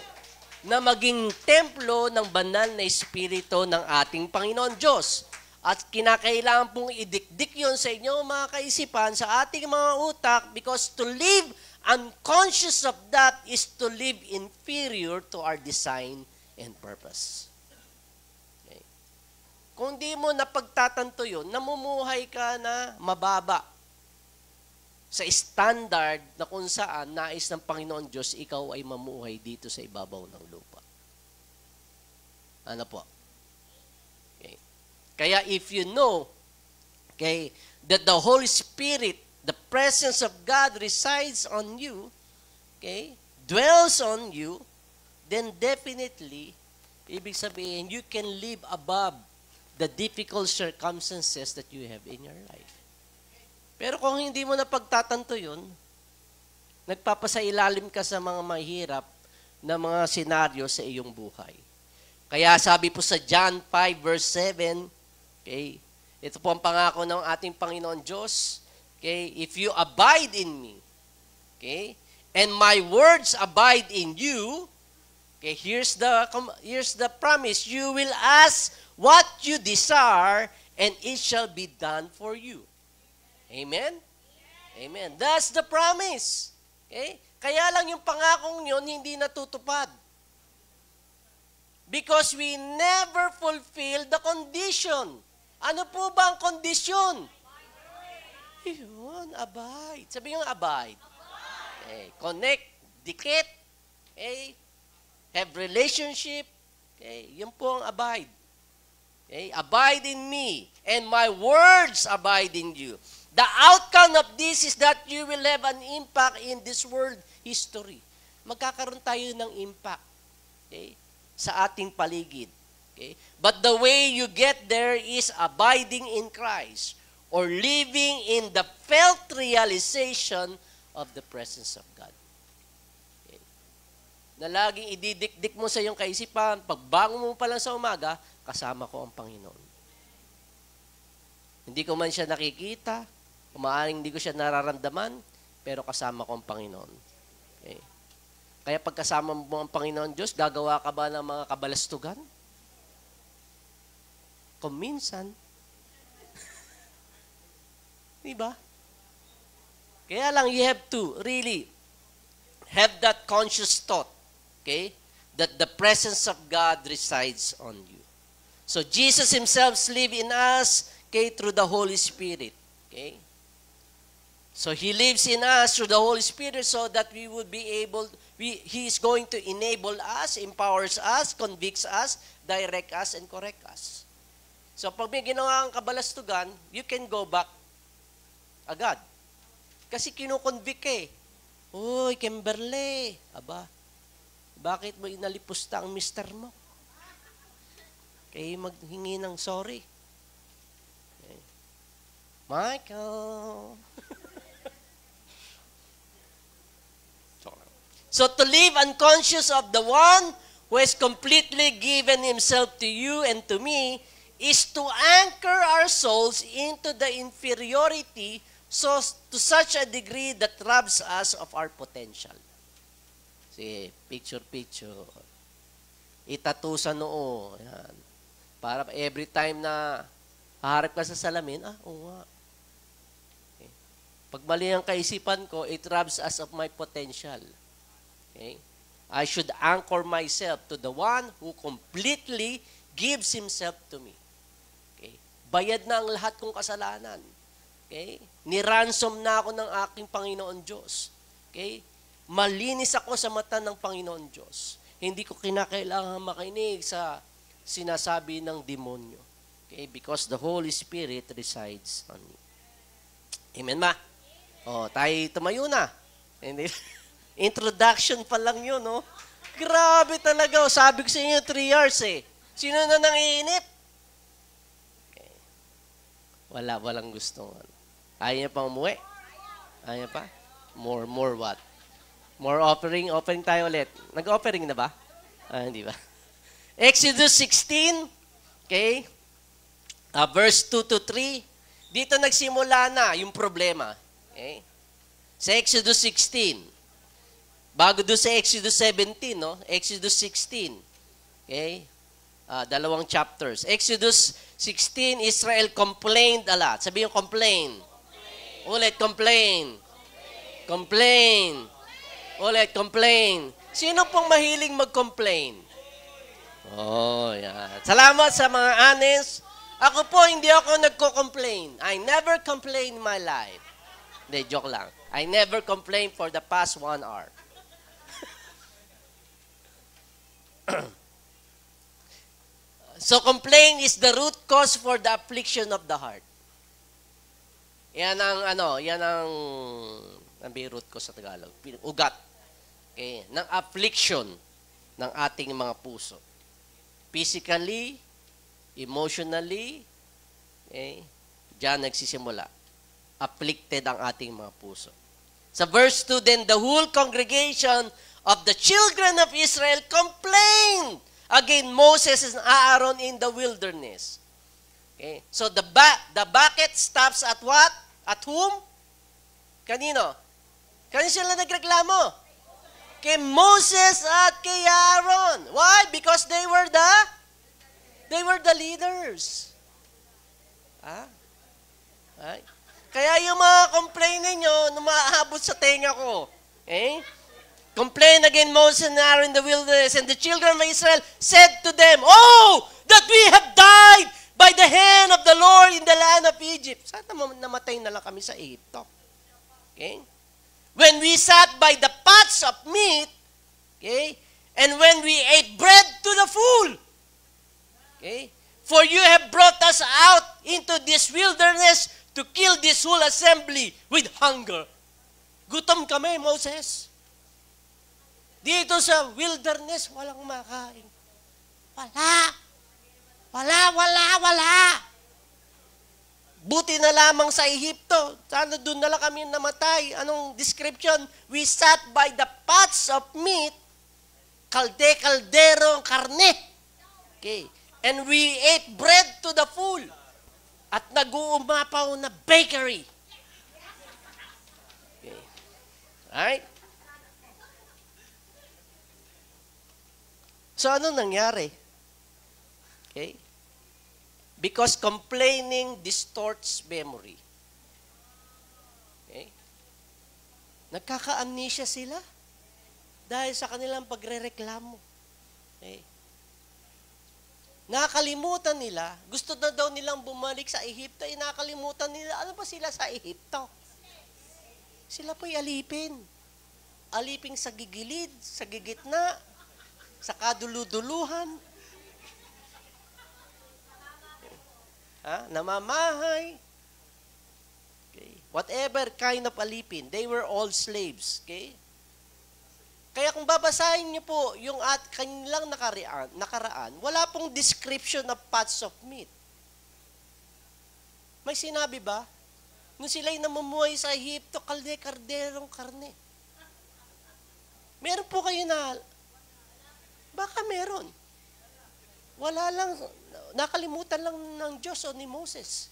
na maging templo ng banal na Espiritu ng ating Panginoon Diyos. At kinakailangan pong idikdik yun sa inyong mga kaisipan, sa ating mga utak, because to live unconscious of that is to live inferior to our design and purpose. Okay. Kung di mo napagtatanto yun, namumuhay ka na mababa sa standard na kung saan nais ng Panginoon Diyos, ikaw ay mamuhay dito sa ibabaw ng lupa. Ano po? Okay. Kaya if you know, okay, that the Holy Spirit, the presence of God resides on you, okay, dwells on you, then definitely, ibig sabihin, you can live above the difficult circumstances that you have in your life. Pero kung hindi mo napagtatanto yun, nagpapasailalim ka sa mga mahirap na mga senaryo sa iyong buhay. Kaya sabi po sa John 5 verse 7, okay, ito po ang pangako ng ating Panginoon Diyos, okay, if you abide in me, okay, and my words abide in you, okay, here's the promise, you will ask what you desire, and it shall be done for you. Amen? Amen. That's the promise. Okay? Kaya lang yung pangakong yun hindi natutupad. Because we never fulfill the condition. Ano po ba ang kondisyon? Yun, abide. Sabi yung abide. Okay. Connect, dikit, okay. Have relationship. Okay. Yun po ang abide. Okay. Abide in me, and my words abide in you. The outcome of this is that you will have an impact in this world history. Magkakaroon tayo ng impact, okay, sa ating paligid. Okay? But the way you get there is abiding in Christ or living in the felt realization of the presence of God. Okay? Na laging ididikdik mo sa iyong kaisipan, pagbangon mo pa lang sa umaga, kasama ko ang Panginoon. Hindi ko man siya nakikita, maaaring hindi ko siya nararamdaman, pero kasama ko ang Panginoon. Okay. Kaya pagkasama mo ang Panginoon Diyos, gagawa ka ba ng mga kabalastugan? Kung minsan. Diba? Kaya lang, you have to really have that conscious thought, okay, that the presence of God resides on you. So Jesus Himself lives in us, okay, through the Holy Spirit. Okay? So He lives in us through the Holy Spirit so that we would be able, He is going to enable us, empowers us, convicts us, direct us, and correct us. So pag may ginawa kang kabalastugan, you can go back agad. Kasi kinukonvict eh. Uy, Kimberly, aba, bakit mo inalipusta ang mister mo? Kaya maghingi ng sorry. Okay. Michael. So to live unconscious of the one who has completely given himself to you and to me is to anchor our souls into the inferiority so to such a degree that robs us of our potential. See, picture. Itattoo sa noo. Yan. Para every time na haharap ka sa salamin, oo nga. Okay. Pag mali ang kaisipan ko, it robs us of my potential. Okay? I should anchor myself to the one who completely gives Himself to me. Okay? Bayad na ang lahat kong kasalanan. Okay? Ni-ransom na ako ng aking Panginoon Diyos. Okay? Malinis ako sa mata ng Panginoon Diyos. Hindi ko kinakailangan makinig sa sinasabi ng demonyo. Okay? Because the Holy Spirit resides on me. Amen ba? O, tayo tumayo na. Hindi. Introduction pa lang yun, no? Grabe talaga. Oh. Sabi ko sa inyo, 3 hours eh. Sino na nangiinip? Okay. Walang gusto. Ayaw niya pang umuwi? Ayaw niya pa? More what? More offering? Offering tayo ulit. Nag-offering na ba? Hindi ba? Exodus 16, okay? Verse 2 to 3. Dito nagsimula na yung problema. Okay? Sa Exodus 16. Bago doon sa Exodus 17, no? Exodus 16. Okay? 2 chapters. Exodus 16, Israel complained a lot. Sabi yung complain. Ulit, complain. Complain. Ulit, complain. Sino pong mahiling mag-complain? Oh, yan. Salamat sa mga honest. Ako po, hindi ako nagko-complain. I never complain in my life. Hindi, joke lang. I never complain for the past 1 hour. So, complain is the root cause for the affliction of the heart. Yan ang root cause sa Tagalog. Ugat. Okay, ng affliction ng ating mga puso. Physically, emotionally, okay, diyan nagsisimula. Afflicted ang ating mga puso. Sa verse 2, then the whole congregation of the children of Israel complained against Moses and Aaron in the wilderness. Okay? So the bucket stops at what? At whom? Kanino? Kanino sila nagreklamo? Kay Moses at kay Aaron. Why? Because they were the leaders. Right? Kaya yung mga complain ninyo, maaabot sa tenga ko. Okay? Complain against Moses and Aaron in the wilderness, and the children of Israel said to them, "Oh, that we have died by the hand of the Lord in the land of Egypt." Sana namatay na lang kami sa Egypto. Okay? When we sat by the pots of meat, okay, and when we ate bread to the full. Okay? For you have brought us out into this wilderness to kill this whole assembly with hunger. Gutom kami, Moses. Dito sa wilderness, walang makain. Wala. Buti na lamang sa Ehipto. Sana doon na lang kami namatay. Anong description? We sat by the pots of meat, kaldero, karne. Okay. And we ate bread to the full. At nag-uumapaw na bakery. Okay. Alright? So, ano nangyari? Okay? Because complaining distorts memory. Okay? Nagkaka-amnesia sila dahil sa kanilang pagrereklamo. Okay? Nakakalimutan nila, gusto na daw nilang bumalik sa Ehipto, nakakalimutan nila, ano ba sila sa Ehipto? Sila po'y alipin. Aliping sa gigilid, sa gigitna, sa kaduluduluhan, namamahay, okay. Whatever kind of alipin, they were all slaves. Okay? Kaya kung babasahin niyo po yung kanilang nakaraan, wala pong description of pots of meat. May sinabi ba? Nung sila'y namumuhay sa Ehipto, kalderong karne. Meron po kayo na baka meron. Wala lang, nakalimutan lang ng Diyos o ni Moses.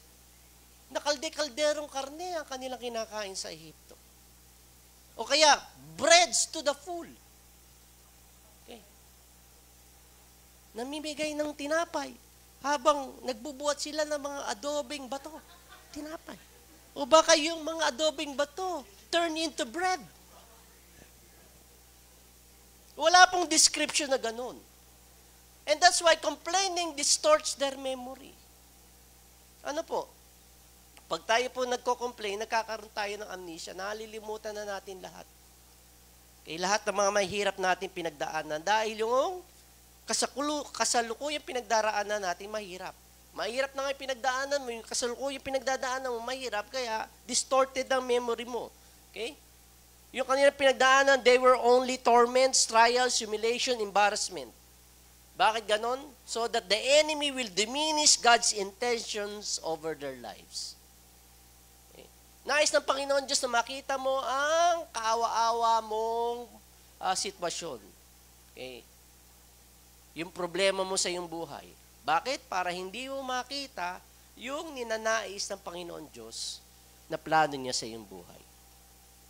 Nakalderong karne ang kanilang kinakain sa Ehipto. O kaya, breads to the full. Okay. Namimigay ng tinapay habang nagbubuhat sila ng mga adobeng bato. Tinapay. O baka yung mga adobeng bato turn into bread. Wala pong description na ganun. And that's why complaining distorts their memory. Ano po? Pag tayo po nagko-complain, nagkakaroon tayo ng amnesia, nalilimutan na natin lahat. Okay, lahat ng mga mahirap natin pinagdaanan dahil yung kasalukuyang pinagdaraanan natin mahirap. Mahirap na nga yung pinagdaanan mo, yung kasalukuyang pinagdadaanan mo mahirap, kaya distorted ang memory mo. Okay? Yung kanilang pinagdaanan, they were only torments, trials, humiliation, embarrassment. Bakit ganon? So that the enemy will diminish God's intentions over their lives. Okay. Nais ng Panginoon Diyos na makita mo ang kaawa-awa mong sitwasyon. Okay. Yung problema mo sa iyong buhay. Bakit? Para hindi mo makita yung ninanais ng Panginoon Diyos na plano niya sa iyong buhay.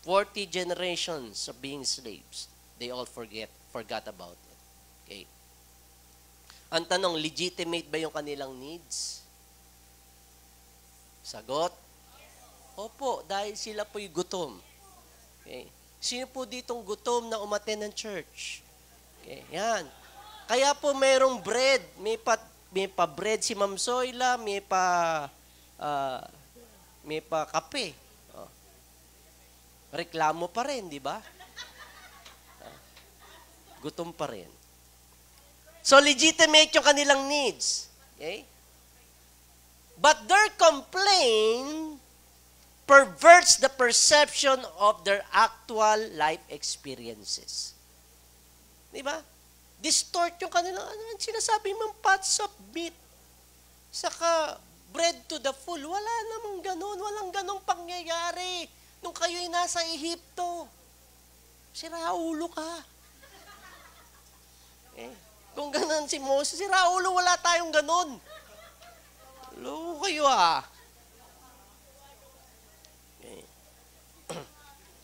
40 generations of being slaves, they all forgot about it. Okay. Ang tanong, legitimate ba yung kanilang needs? Sagot? Opo, dahil sila po'y gutom. Okay. Sino po ditong gutom na umattend ng church? Okay. Yan. Kaya po mayroong bread. May pa bread si Ma'am Zoila, may pa kape. Oh. Reklamo pa rin, di ba? Gutom pa rin. So, legitimate yung kanilang needs. Okay? But their complaint perverts the perception of their actual life experiences. Di ba? Distort yung kanilang, sinasabi mong pots of meat, saka bread to the full. Wala namang ganun. Walang ganong pangyayari nung kayo'y nasa Ehipto. Siraulo ka. Eh, kung ganun si Moses, siraulo, wala tayong ganun. Loko kayo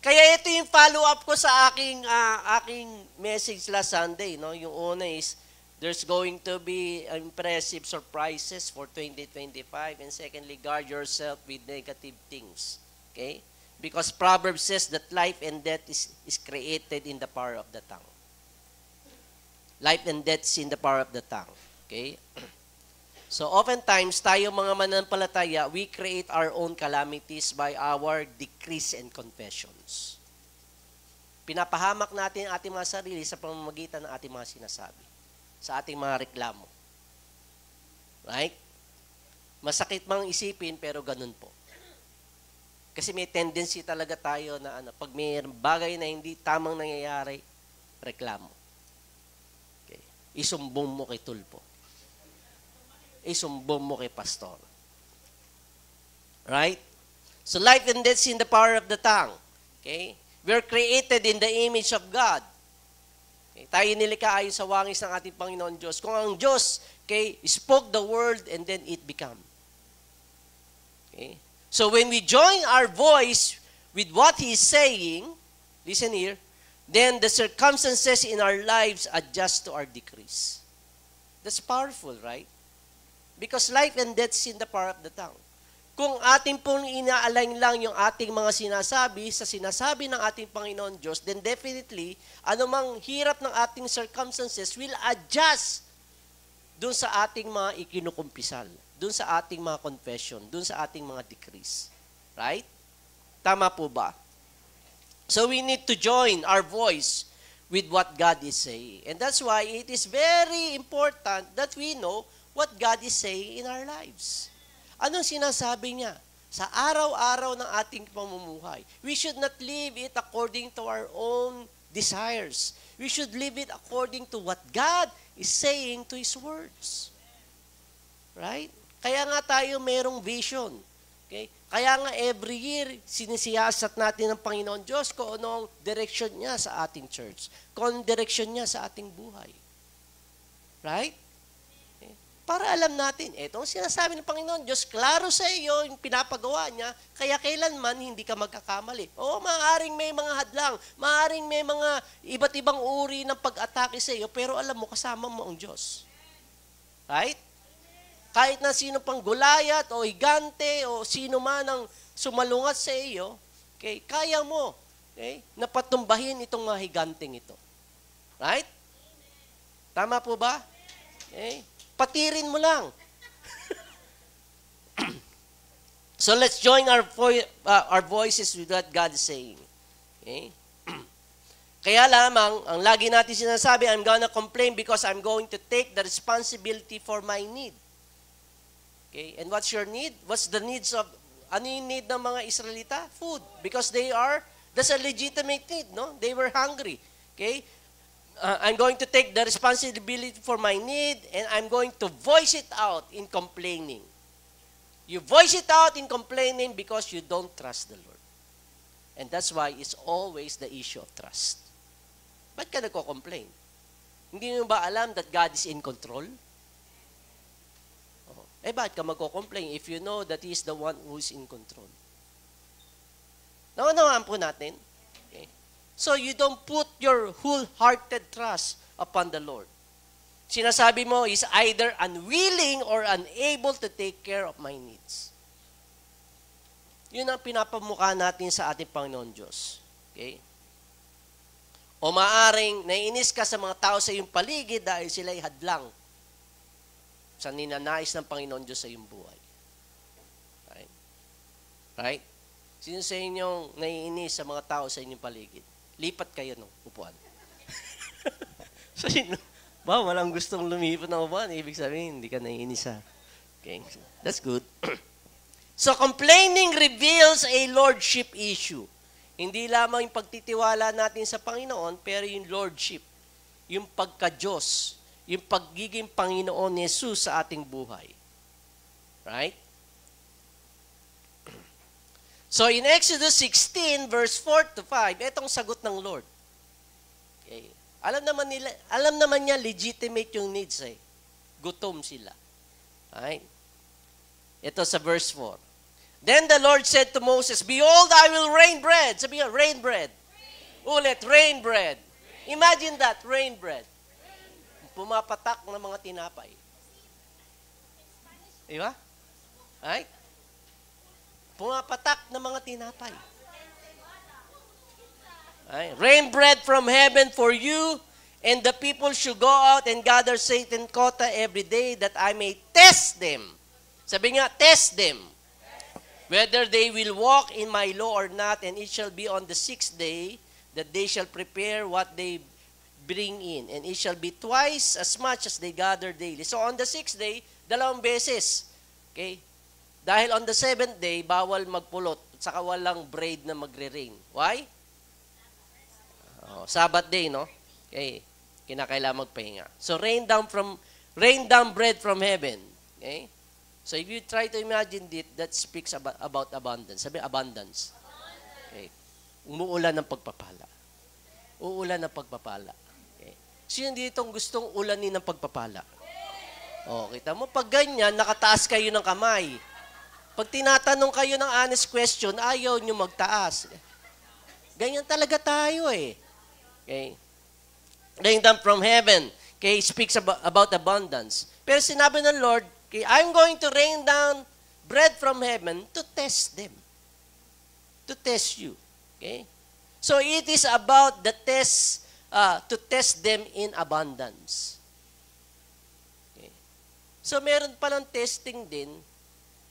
Kaya ito yung follow-up ko sa aking message last Sunday. No? Yung una is, there's going to be impressive surprises for 2025. And secondly, guard yourself with negative things. Okay? Because Proverbs says that life and death is created in the power of the tongue. Life and death is in the power of the tongue. Okay? So oftentimes, tayo mga mananampalataya, we create our own calamities by our decrees and confessions. Pinapahamak natin ang ating mga sarili sa pamamagitan ng ating mga sinasabi, sa ating mga reklamo. Right? Masakit mang isipin, pero ganun po. Kasi may tendency talaga tayo na pag may bagay na hindi tamang nangyayari, reklamo. Okay. Isumbong mo kay tulpo. Isumbong mo kay pastor. Right? So life and death is in the power of the tongue. Okay? We're created in the image of God. Okay? Tayo nilikha ayon sa wangis ng ating Panginoon Diyos. Kung ang Diyos, okay, spoke the word and then it become. Okay? So when we join our voice with what He is saying, listen here, then the circumstances in our lives adjust to our decrees. That's powerful, right? Because life and death is in the power of the tongue. Kung ating pong inaalign lang yung ating mga sinasabi sa sinasabi ng ating Panginoon Diyos, then definitely, anumang hirap ng ating circumstances will adjust dun sa ating mga ikinukumpisal, dun sa ating mga confession, dun sa ating mga decrees. Right? Tama po ba? So we need to join our voice with what God is saying. And that's why it is very important that we know what God is saying in our lives. Anong sinasabi niya? Sa araw-araw ng ating pamumuhay. We should not live it according to our own desires. We should live it according to what God is saying to His words. Right? Kaya nga tayo mayroong vision. Okay? Kaya nga every year, sinisiyasat natin ng Panginoon Diyos kung anong direction niya sa ating church. Kung anong direction niya sa ating buhay. Right? Para alam natin, etong sinasabi ng Panginoon Diyos, klaro sa iyo yung pinapagawa niya, kaya kailanman hindi ka magkakamali. Oo, maaaring may mga hadlang, maaaring may mga iba't ibang uri ng pag-atake sa iyo, pero alam mo, kasama mo ang Diyos. Right? Kahit na sino pang gulayat o higante o sino man ang sumalungat sa iyo, okay, kaya mo na patumbahin itong mga higanteng ito. Right? Tama po ba? Okay. Patirin mo lang. So let's join our voices with what God is saying. Okay? Kaya lamang, ang lagi natin sinasabi, I'm gonna complain because I'm going to take the responsibility for my need. Okay? And what's your need? What's the needs of, ano yung need ng mga Israelita? Food. Because they are That's a legitimate need, no? They were hungry. Okay? I'm going to take the responsibility for my need and I'm going to voice it out in complaining. You voice it out in complaining because you don't trust the Lord. And that's why it's always the issue of trust. Ba't ka nagko-complain? Hindi mo ba alam that God is in control? Oh. Bakit ka magko-complain if you know that He is the one who is in control? Naunawaan po natin. Okay. So you don't put your wholehearted trust upon the Lord. Sinasabi mo is either unwilling or unable to take care of my needs. Yun ang pinapamukha natin sa ating Panginoon Diyos. Okay? O maaring naiinis ka sa mga tao sa iyong paligid dahil sila'y hadlang sa ninanais ng Panginoon Diyos sa iyong buhay. Right? Right? Sino sa inyong naiinis sa mga tao sa inyong paligid? Lipat kayo ng upuan. Sino? Ba, walang gustong lumipat ng upuan. Ibig sabihin, hindi ka naiinis ha. Okay? That's good. So, complaining reveals a lordship issue. Hindi lamang yung pagtitiwala natin sa Panginoon, pero yung lordship, yung pagka-Diyos, yung pagiging Panginoon ni Jesus sa ating buhay. Right? So, in Exodus 16, verse 4 to 5, itong sagot ng Lord. Okay. Alam naman niya legitimate yung needs eh. Gutom sila. Right? Ito sa verse 4. Then the Lord said to Moses, Behold, I will rain bread. Sabi nga, rain bread. Ulit, rain bread. Imagine that, rain bread. Pumapatak ng mga tinapay. Diba? Right? Pumapatak ng mga tinapay. Right? Rain bread from heaven for you, and the people should go out and gather Satan quota every day that I may test them. Sabi nga, test them. Whether they will walk in my law or not, and it shall be on the 6th day that they shall prepare what they bring in. And it shall be twice as much as they gather daily. So on the 6th day, 2 beses. Okay? Dahil on the 7th day, bawal magpulot at saka walang bread na magre-rain. Why? Sabbath day, no? Okay. Kinakailangan magpahinga. So rain down bread from heaven. Okay? So if you try to imagine it, that speaks about abundance. Sabi abundance. Okay. Umuulan ng pagpapala. Uulan ng pagpapala. Okay. Sino dito gustong ulanin ng pagpapala? Kita mo, pag ganyan, nakataas kayo ng kamay. Pag tinatanong kayo ng honest question, ayaw nyo magtaas. Ganyan talaga tayo eh. Okay? Rain down from heaven. Okay? Speaks about abundance. Pero sinabi ng Lord, okay, I'm going to rain down bread from heaven to test them. To test you. Okay? So it is about the test, to test them in abundance. Okay? So meron palang testing din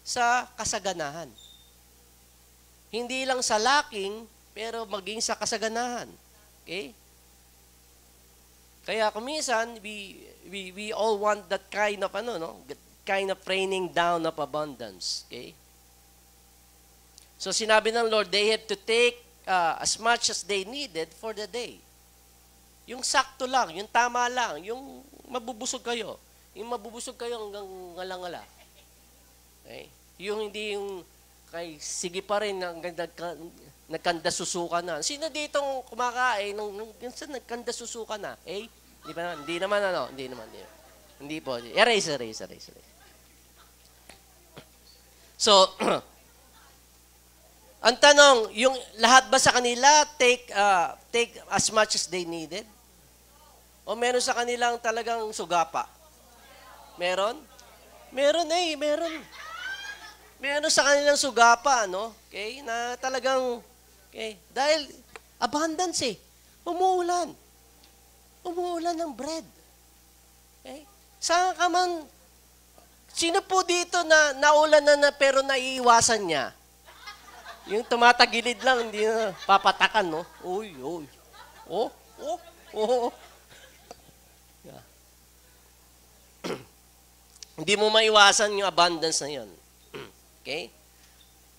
sa kasaganahan. Hindi lang sa lacking, pero maging sa kasaganahan. Okay? Kaya kuminsan, we all want that kind of, kind of raining down of abundance. Okay? So sinabi ng Lord, they have to take as much as they needed for the day. Yung sakto lang, yung tama lang, yung mabubusog kayo. Yung mabubusog kayo hanggang ngala-ngala. Okay? Yung hindi yung kay sige pa rin nagkandasusuka na. Sino ditong kumakain minsan nagkandasusuka na? Hindi naman. Hindi po. Erase. So, ang tanong, yung lahat ba sa kanila take as much as they needed? O meron sa kanilang talagang sugapa? Meron? Meron. Meron sa kanilang sugapa, Okay? Na talagang, okay? Dahil abundance Umuulan. Umuulan ng bread. Okay? Saan ka man, sino po dito na naulan na pero naiiwasan niya? Yung tumatagilid lang, hindi na papatakan, no? Uy. Oh. Yeah. Hindi mo maiwasan yung abundance na yun. Okay?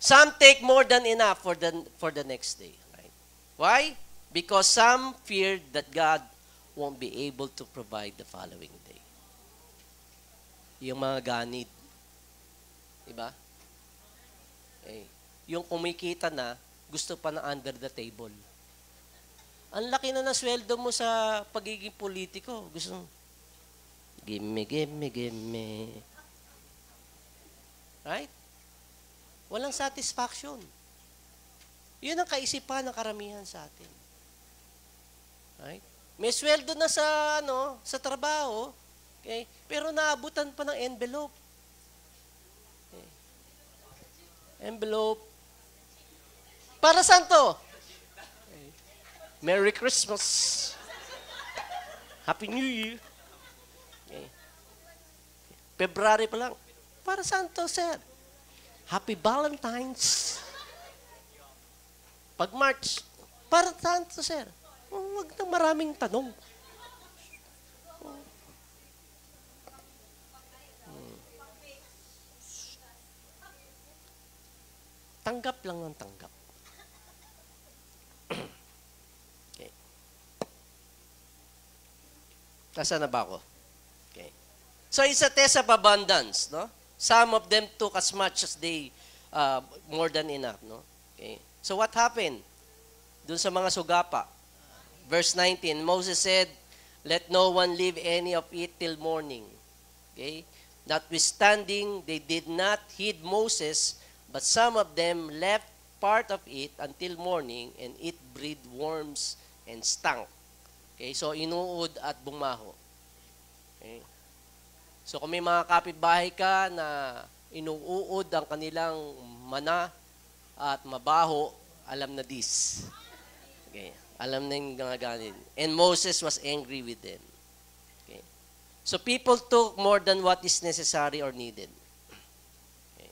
Some take more than enough for the next day. Right? Why? Because some feared that God won't be able to provide the following day. Yung mga ganid. Diba? Okay. Yung kumikita na, gusto pa na under the table. Ang laki na sweldo mo sa pagiging politiko. Gusto mo, gimme, gimme, gimme. Right? Walang satisfaction. Yun ang kaisipan ng karamihan sa atin. Right? May sweldo na sa trabaho, okay? Pero naabutan pa ng envelope. Okay. Envelope. Para saan to? Okay. Merry Christmas. Happy New Year. Okay. February pa lang. Para saan to, sir? Happy Valentine's. Pag March, para saan to, sir? Huwag na maraming tanong. Tanggap lang ng tanggap. Okay. Nasaan na ba ako? Okay. So, it's a test of abundance, no? Some of them took as much as they, more than enough, no? Okay. So, what happened? Doon sa mga sugapa, verse 19, Moses said, "Let no one leave any of it till morning." Okay? Notwithstanding, they did not heed Moses, but some of them left part of it until morning, and it breathed worms and stank. Okay? So, inuud at bumaho. Okay? So, kung may mga kapitbahay ka na inuud ang kanilang mana at mabaho, alam na this. Okay? Alam na yung mga ganin. And Moses was angry with them. Okay? So people took more than what is necessary or needed. Okay?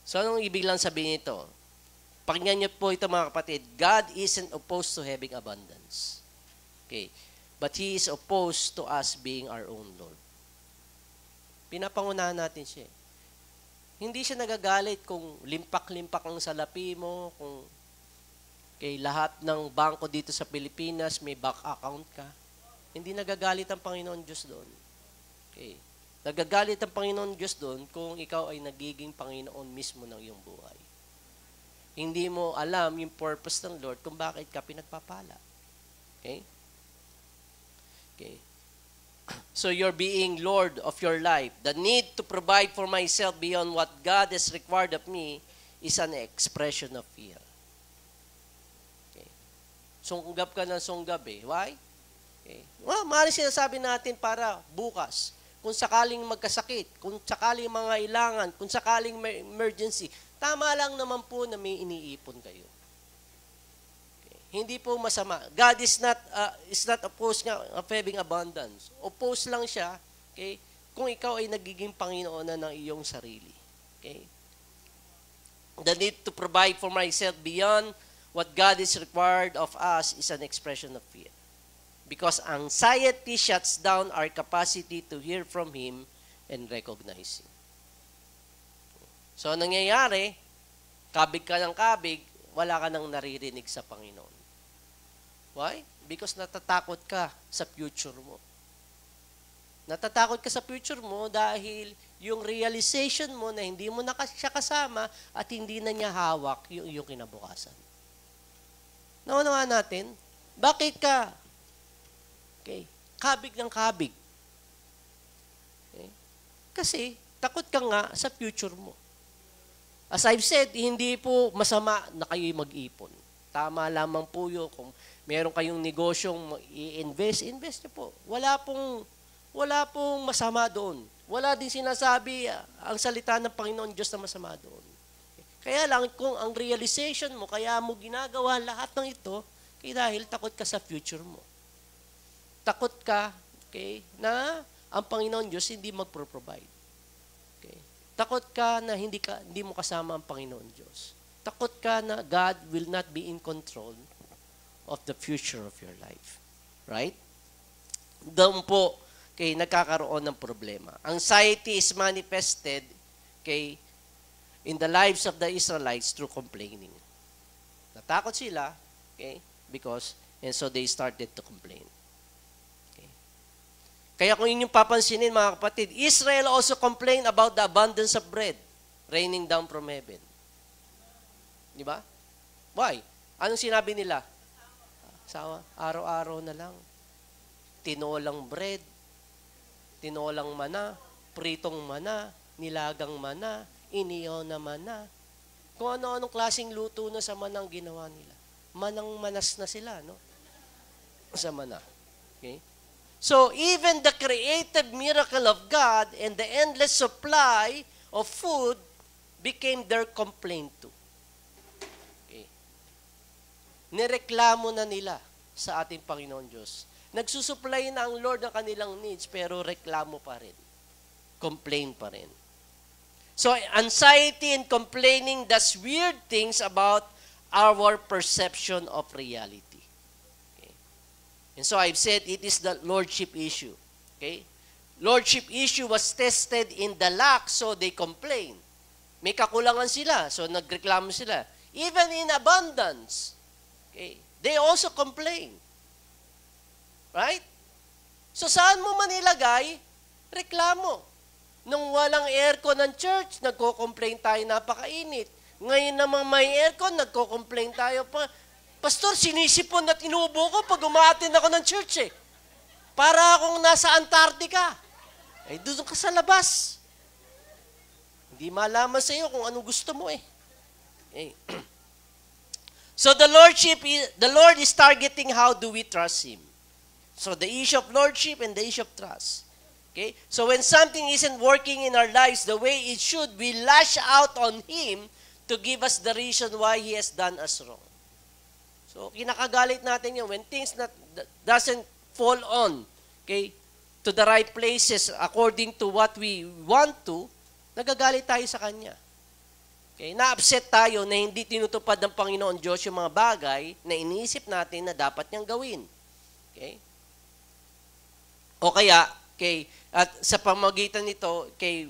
So anong ibig lang sabihin nito? Pakinggan niyo po ito mga kapatid. God isn't opposed to having abundance. Okay? But He is opposed to us being our own Lord. Pinapangunahan natin siya. Hindi siya nagagalit kung limpak-limpak ang salapi mo, kung okay, lahat ng bangko dito sa Pilipinas, may bank account ka. Hindi nagagalit ang Panginoon Diyos doon. Okay. Nagagalit ang Panginoon Diyos doon kung ikaw ay nagiging Panginoon mismo ng iyong buhay. Hindi mo alam yung purpose ng Lord kung bakit ka pinagpapala. Okay? Okay. So you're being Lord of your life. The need to provide for myself beyond what God has required of me is an expression of fear. Sunggab ka ng sunggab eh. Why? Okay. Well, maaaring sinasabi natin para bukas. Kung sakaling magkasakit, kung sakaling mga ilangan, kung sakaling may emergency, tama lang naman po na may iniipon kayo. Okay. Hindi po masama. God is not opposed of having abundance. Opposed lang siya, okay, kung ikaw ay nagiging Panginoon na ng iyong sarili. Okay? The need to provide for myself beyond what God is required of us is an expression of fear. Because anxiety shuts down our capacity to hear from Him and recognize Him. So, nangyayari, kabig ka ng kabig, wala ka nang naririnig sa Panginoon. Why? Because natatakot ka sa future mo. Natatakot ka sa future mo dahil yung realization mo na hindi mo na siya kasama at hindi na niya hawak yung iyong kinabukasan. Naunawaan natin, bakit ka? Okay. Kabig ng kabig. Okay. Kasi, takot ka nga sa future mo. As I've said, hindi po masama na kayo'y mag-ipon. Tama lamang po yun. Kung meron kayong negosyong i-invest, invest nyo po. Wala pong masama doon. Wala din sinasabi ang salita ng Panginoon Diyos na masama doon. Kaya lang, kung ang realization mo, kaya mo ginagawa lahat ng ito, dahil takot ka sa future mo. Takot ka, okay, na ang Panginoon Diyos hindi magpro-provide. Okay. Takot ka na hindi mo kasama ang Panginoon Diyos. Takot ka na God will not be in control of the future of your life. Right? Doon po, okay, nagkakaroon ng problema. Anxiety is manifested, okay, in the lives of the Israelites through complaining. Natakot sila, Okay? And so they started to complain. Okay? Kaya kung inyong papansinin, mga kapatid, Israel also complained about the abundance of bread raining down from heaven. Di ba? Why? Anong sinabi nila? Sawa, araw-araw na lang. Tinolang bread, tinolang mana, pritong mana, nilagang mana, inihaw na mana. Kung ano-anong klaseng luto na sa manang ginawa nila. Manang-manas na sila, no? Sa mana. Okay? So, even the creative miracle of God and the endless supply of food became their complaint too. Nireklamo na nila sa ating Panginoon Diyos. Nagsusupply na ang Lord ng kanilang needs, pero reklamo pa rin. Complain pa rin. So, anxiety and complaining does weird things about our perception of reality. Okay? And so, I've said it is the lordship issue. Okay? Lordship issue was tested in the lack, so they complain. May kakulangan sila, so nagreklamo sila. Even in abundance, okay, they also complain. Right? So saan mo manilagay? Reklamo. Nung walang aircon ng church, nagko-complain tayo napakainit. Ngayon namang may aircon, nagko-complain tayo pa. Pastor, sinisipon at inuubo ko pag umaattend ako ng church eh. Para akong nasa Antarctica. Eh, doon ka sa labas. Hindi malaman sa iyo kung anong gusto mo eh. Okay. So the Lord is targeting how do we trust Him. So the issue of lordship and the issue of trust. Okay? So when something isn't working in our lives the way it should, we lash out on Him to give us the reason why He has done us wrong. So kinakagalit natin yun. When things doesn't fall on, okay, to the right places according to what we want to, nagagalit tayo sa Kanya. Okay, na-upset tayo na hindi tinutupad ng Panginoon Diyos yung mga bagay na iniisip natin na dapat niyang gawin. Okay? O kaya, okay, at sa pamamagitan nito, okay,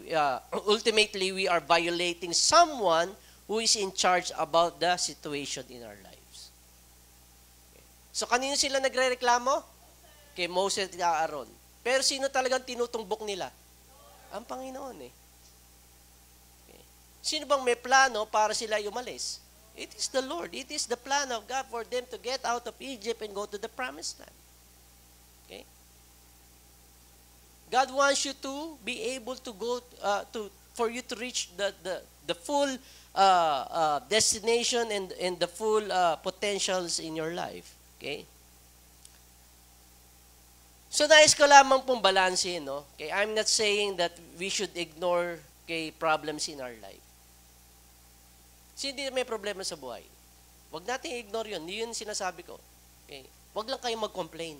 ultimately, we are violating someone who is in charge about the situation in our lives. Okay. So, kanino sila nagre-reklamo? Kay Moses at Aaron. Pero sino talagang tinutumbok nila? Ang Panginoon eh. Sino bang may plano para sila umalis? It is the Lord. It is the plan of God for them to get out of Egypt and go to the promised land. Okay? God wants you to be able to go for you to reach the full destination and the full potentials in your life. Okay? So nais ko lamang pong balansin, no? Okay, I'm not saying that we should ignore problems in our life. Kasi hindi may problema sa buhay. Huwag natin i-ignore yun. Yun sinasabi ko. Okay? Huwag lang kayong mag-complain.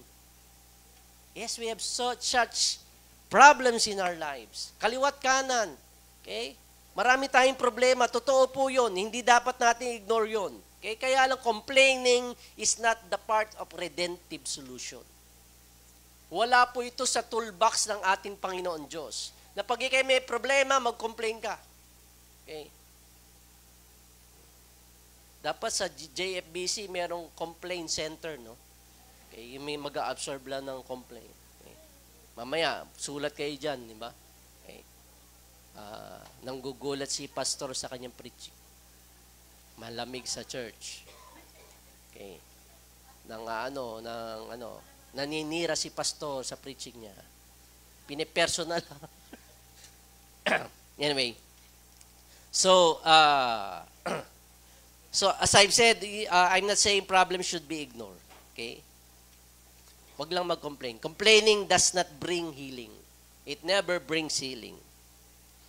Yes, we have such problems in our lives. Kaliwat kanan. Okay? Marami tayong problema. Totoo po yun. Hindi dapat natin ignore yun. Okay? Kaya lang complaining is not the part of redemptive solution. Wala po ito sa toolbox ng ating Panginoon Diyos. Na pag ikay may problema, mag-complain ka. Okay? Dapat sa JFBC, merong complaint center, no? Okay, yung may mag-absorb lang ng complaint. Okay. Mamaya, sulat kayo dyan, di ba? Okay. Nanggugulat si pastor sa kanyang preaching. Malamig sa church. Okay. Naninira si pastor sa preaching niya. Pinipersonal. Anyway. So, so, as I've said, I'm not saying problems should be ignored. Okay? Huwag lang mag-complain. Complaining does not bring healing. It never brings healing.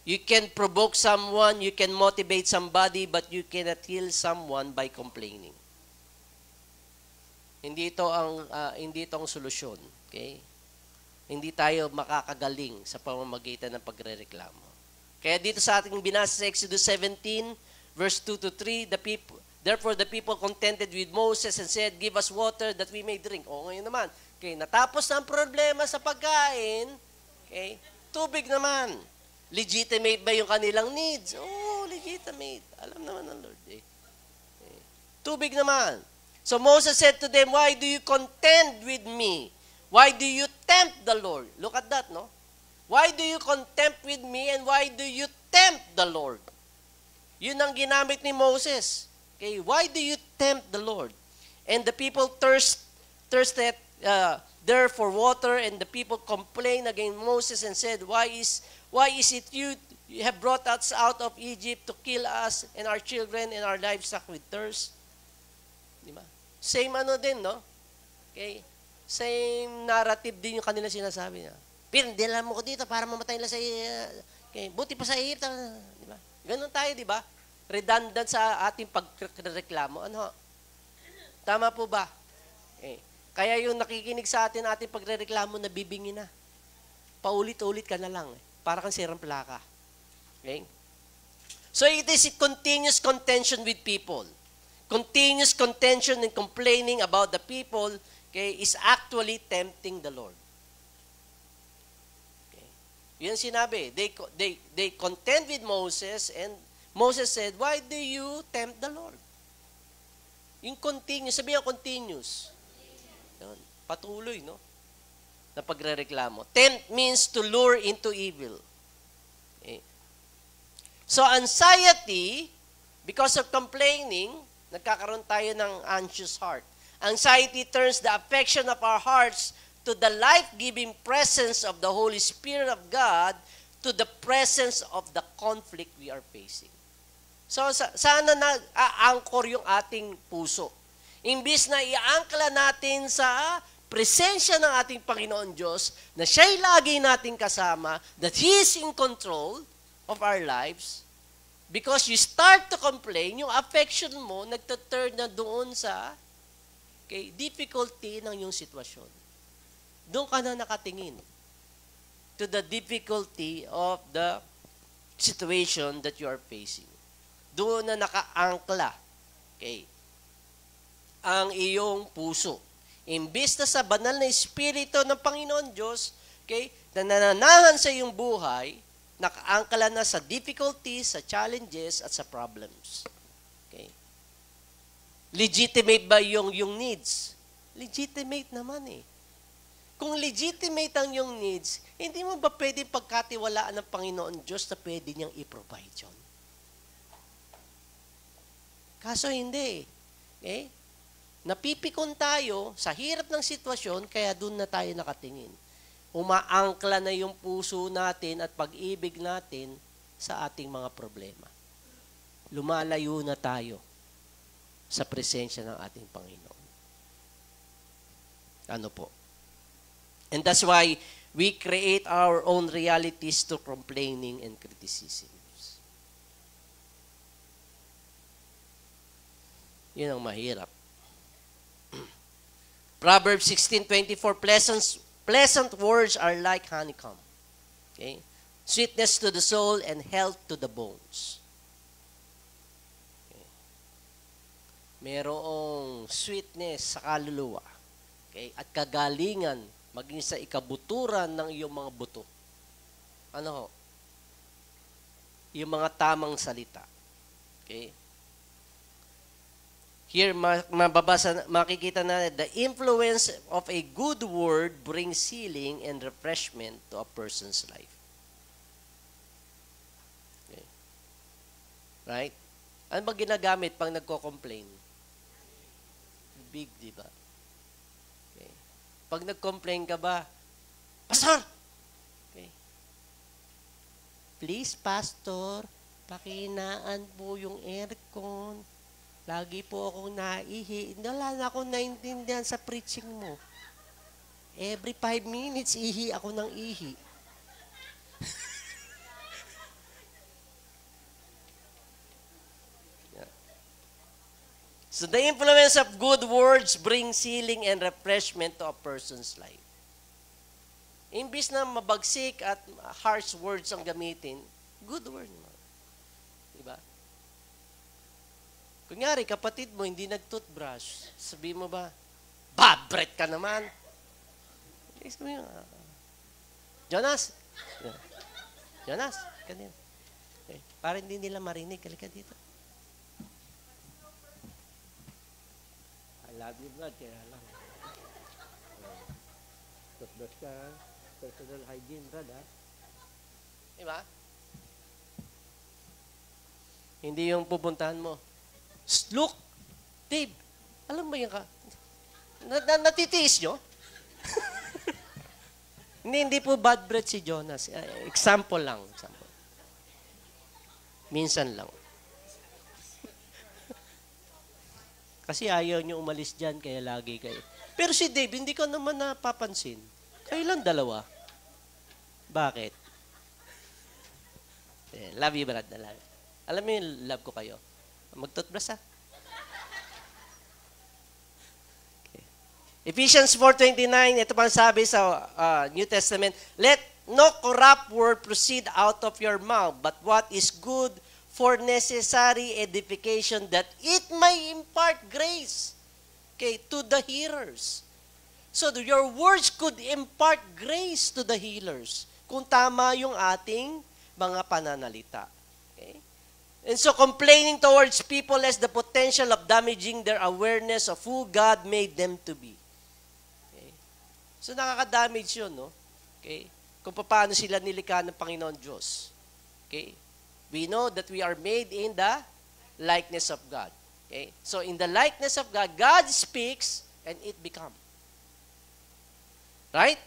You can provoke someone, you can motivate somebody, but you cannot heal someone by complaining. Hindi ito ang solusyon. Okay? Hindi tayo makakagaling sa pamamagitan ng pagrereklamo. Kaya dito sa ating binasa sa Exodus 17, Verse 2-3, therefore the people contented with Moses and said, give us water that we may drink. O ngayon naman, okay, natapos na ang problema sa pagkain, okay, tubig naman. Legitimate ba yung kanilang needs? Oh, legitimate. Alam naman ng Lord. Eh. Okay. Tubig naman. So Moses said to them, why do you contend with me? Why do you tempt the Lord? Look at that, no? Why do you contend with me and why do you tempt the Lord? Yun ang ginamit ni Moses. Okay, why do you tempt the Lord? And the people thirsted there for water, and the people complained against Moses and said, why is it you have brought us out of Egypt to kill us and our children and our livestock with thirst? Diba? Same ano din, no? Okay? Same narrative din yung kanila sinasabi niya. Pindilan mo ko dito para mamatay lang sa okay, buti pa sa Egypt. Diba? Ganun tayo, di ba? Redundant sa ating pagreklamo. Ano? Tama po ba? Okay. Kaya yung nakikinig sa atin pagrereklamo, nabibingi na. Paulit-ulit ka na lang. Para kang sirang plaka. Okay? So it is a continuous contention with people. Continuous contention and complaining about the people, okay, is actually tempting the Lord. Okay. Yun sinabi. They contend with Moses, and Moses said, why do you tempt the Lord? Yung continuous, sabihin continuous. Yun, patuloy, no? Na pagrereklamo. Tempt means to lure into evil. Okay. So anxiety, because of complaining, nagkakaroon tayo ng anxious heart. Anxiety turns the affection of our hearts to the life-giving presence of the Holy Spirit of God, to the presence of the conflict we are facing. So, sana na-anchor yung ating puso. Imbis na i-angkla natin sa presensya ng ating Panginoon Diyos, na siya'y lagi nating kasama, that He is in control of our lives, because you start to complain, yung affection mo, nagtaturn na doon sa difficulty ng yung sitwasyon. Doon ka na nakatingin to the difficulty of the situation that you are facing. Doon na nakaangkla, okay, ang iyong puso. Imbis na sa banal na Espiritu ng Panginoon Diyos, okay, na nananahan sa iyong buhay, nakaangkla na sa difficulties, sa challenges, at sa problems. Okay. Legitimate ba yung needs? Legitimate naman eh. Kung legitimate ang yung needs, hindi mo ba pwede pagkatiwalaan ng Panginoon Diyos na pwede niyang i-provide yun? Kaso hindi. Okay? Napipikon tayo sa hirap ng sitwasyon, kaya doon na tayo nakatingin. Umaangkla na yung puso natin at pag-ibig natin sa ating mga problema. Lumalayo na tayo sa presensya ng ating Panginoon. Ano po? And that's why we create our own realities to complaining and criticism. Yun ang mahirap. Proverbs 16:24, pleasant words are like honeycomb. Okay? Sweetness to the soul and health to the bones. Okay. Merong sweetness sa kaluluwa. Okay? At kagalingan maging sa ikabuturan ng iyong mga buto. Ano ho? Yung mga tamang salita. Okay? Here, makikita na the influence of a good word brings healing and refreshment to a person's life. Okay. Right? Ano ba ginagamit pag nagko-complain? Big, di ba? Okay. Pag nag-complain ka ba, Pastor! Okay. Please, Pastor, pakinaan po yung aircon. Lagi po akong naihi. Wala na akong naintindihan sa preaching mo. Every 5 minutes, ihi ako ng ihi. Yeah. So the influence of good words brings healing and refreshment to a person's life. Imbis na mabagsik at harsh words ang gamitin, good word mo. Diba? Kunyari, kapatid mo, hindi nag-toothbrush. Sabi mo ba, bad breath ka naman. Sabi mo, Jonas. Jonas, kanina. Okay. Para hindi nila marinig, kalika dito.
love you, Brad, kaya lang. Toothbrush ka, personal hygiene, Brad, ha?
Diba? Hindi yung pupuntahan mo. Look, Dave, alam mo yan ka? Natitiis nyo? hindi po bad breath si Jonas. Example lang. Example. Minsan lang. Kasi ayaw nyo umalis dyan, kaya lagi kayo. Pero si Dave, hindi ko naman napapansin. Kayo lang dalawa. Bakit? Love you, Brad. Alam mo yung love ko kayo. Mag-toothbrush, ha? Okay. Ephesians 4:29, ito pang sabi sa New Testament, let no corrupt word proceed out of your mouth, but what is good for necessary edification, that it may impart grace, okay, to the hearers. So your words could impart grace to the hearers kung tama yung ating mga pananalita. Okay? And so complaining towards people has the potential of damaging their awareness of who God made them to be. Okay? So nakaka-damage yun, no? Okay? Kung paano sila nilikha ng Panginoon Diyos. Okay? We know that we are made in the likeness of God. Okay? So in the likeness of God, God speaks and it becomes. Right?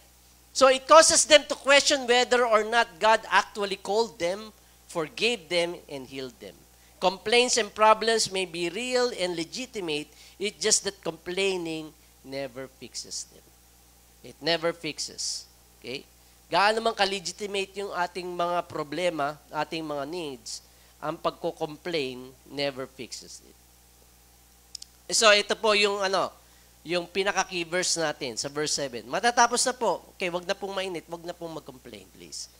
So it causes them to question whether or not God actually called them, forgave them, and healed them. Complaints and problems may be real and legitimate. It's just that complaining never fixes them. It never fixes. Okay? Gaano man ka-legitimate yung ating mga problema, ating mga needs, ang pagko-complain never fixes it. So ito po yung yung pinaka-key verse natin sa verse 7. Matatapos na po. Okay, wag na pong mainit, wag na pong mag-complain, please.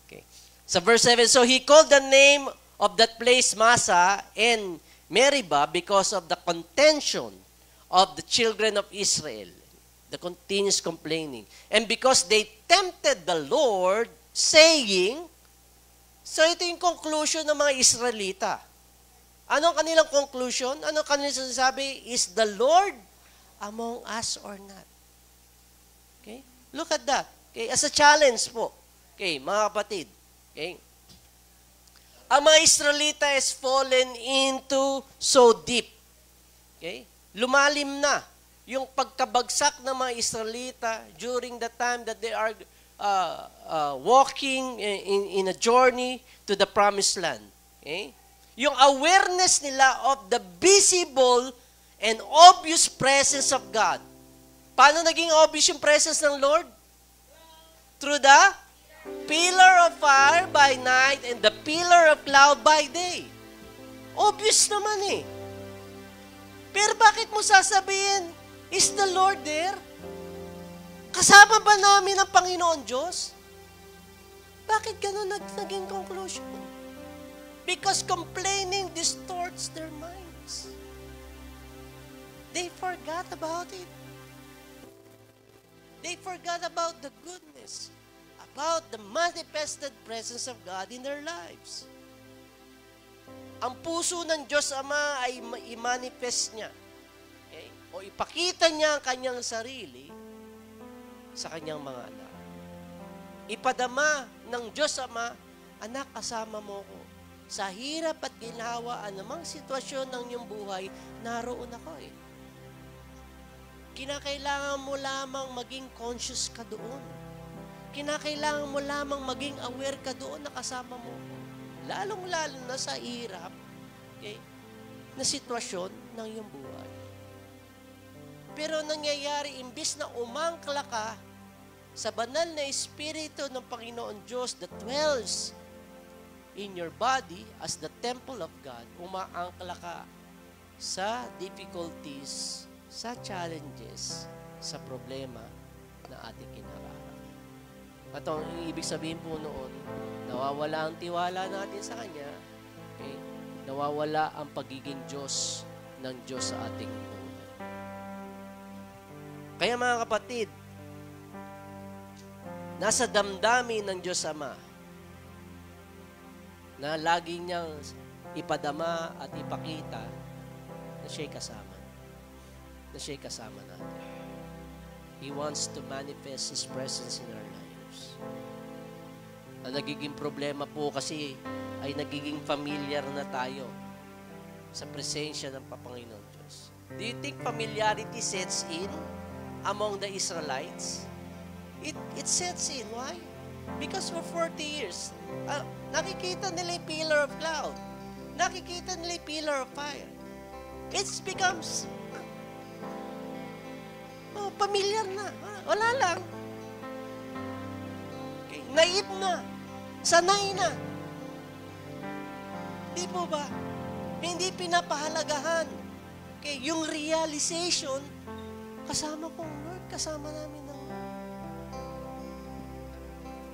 Okay. Sa verse 7, so he called the name of that place Massa and Meribah because of the contention of the children of Israel, the continuous complaining. And because they tempted the Lord, saying, so ito yung conclusion ng mga Israelita. Ano ang kanilang conclusion? Ano ang kanilang sinasabi? Is the Lord among us or not? Okay? Look at that. Okay? As a challenge po. Okay, mga kapatid. Okay? Ang mga Israelita has fallen into so deep. Okay? Lumalim na yung pagkabagsak ng mga Israelita during the time that they are walking in a journey to the promised land. Okay? Yung awareness nila of the visible and obvious presence of God. Paano naging obvious yung presence ng Lord? Through the pillar of fire by night and the pillar of cloud by day. Obvious naman eh. Pero bakit mo sasabihin, is the Lord there? Kasama ba namin ang Panginoon Diyos? Bakit ganun naging conclusion? Because complaining distorts their minds. They forgot about it. They forgot about the goodness, about the manifested presence of God in their lives. Ang puso ng Diyos Ama ay i-manifest niya. Okay? O ipakita niya ang kanyang sarili sa kanyang mga anak. Ipadama ng Diyos Ama, anak, kasama mo ko. Sa hirap at ginhawa, anumang sitwasyon ng iyong buhay, naroon ako eh. Kinakailangan mo lamang maging conscious ka doon. Kinakailangan mo lamang maging aware ka doon na kasama mo. Lalong-lalo na sa hirap, okay, na sitwasyon ng iyong buhay. Pero nangyayari, imbis na umangkla ka sa banal na Espiritu ng Panginoon Diyos that dwells in your body as the temple of God, umaangkla ka sa difficulties, sa challenges, sa problema na ating kinaharap. At ang ibig sabihin po noon, nawawala ang tiwala natin sa Kanya, okay? Nawawala ang pagiging Diyos ng Diyos sa ating buhay. Kaya mga kapatid, nasa damdamin ng Diyos Ama na lagi niyang ipadama at ipakita na siya'y kasama. na siya'y kasama natin. He wants to manifest His presence in our lives. Ang nagiging problema po kasi ay nagiging familiar na tayo sa presensya ng Panginoon Diyos. Do you think familiarity sets in among the Israelites? It sets in. Why? Because for 40 years, nakikita nila yung pillar of cloud. Nakikita nila yung pillar of fire. It becomes familiar na. Wala lang. Okay. Naib na. Sanay na. Di po ba? Hindi pinapahalagahan. Okay. Yung realization, kasama ko, Lord, kasama namin ng Lord.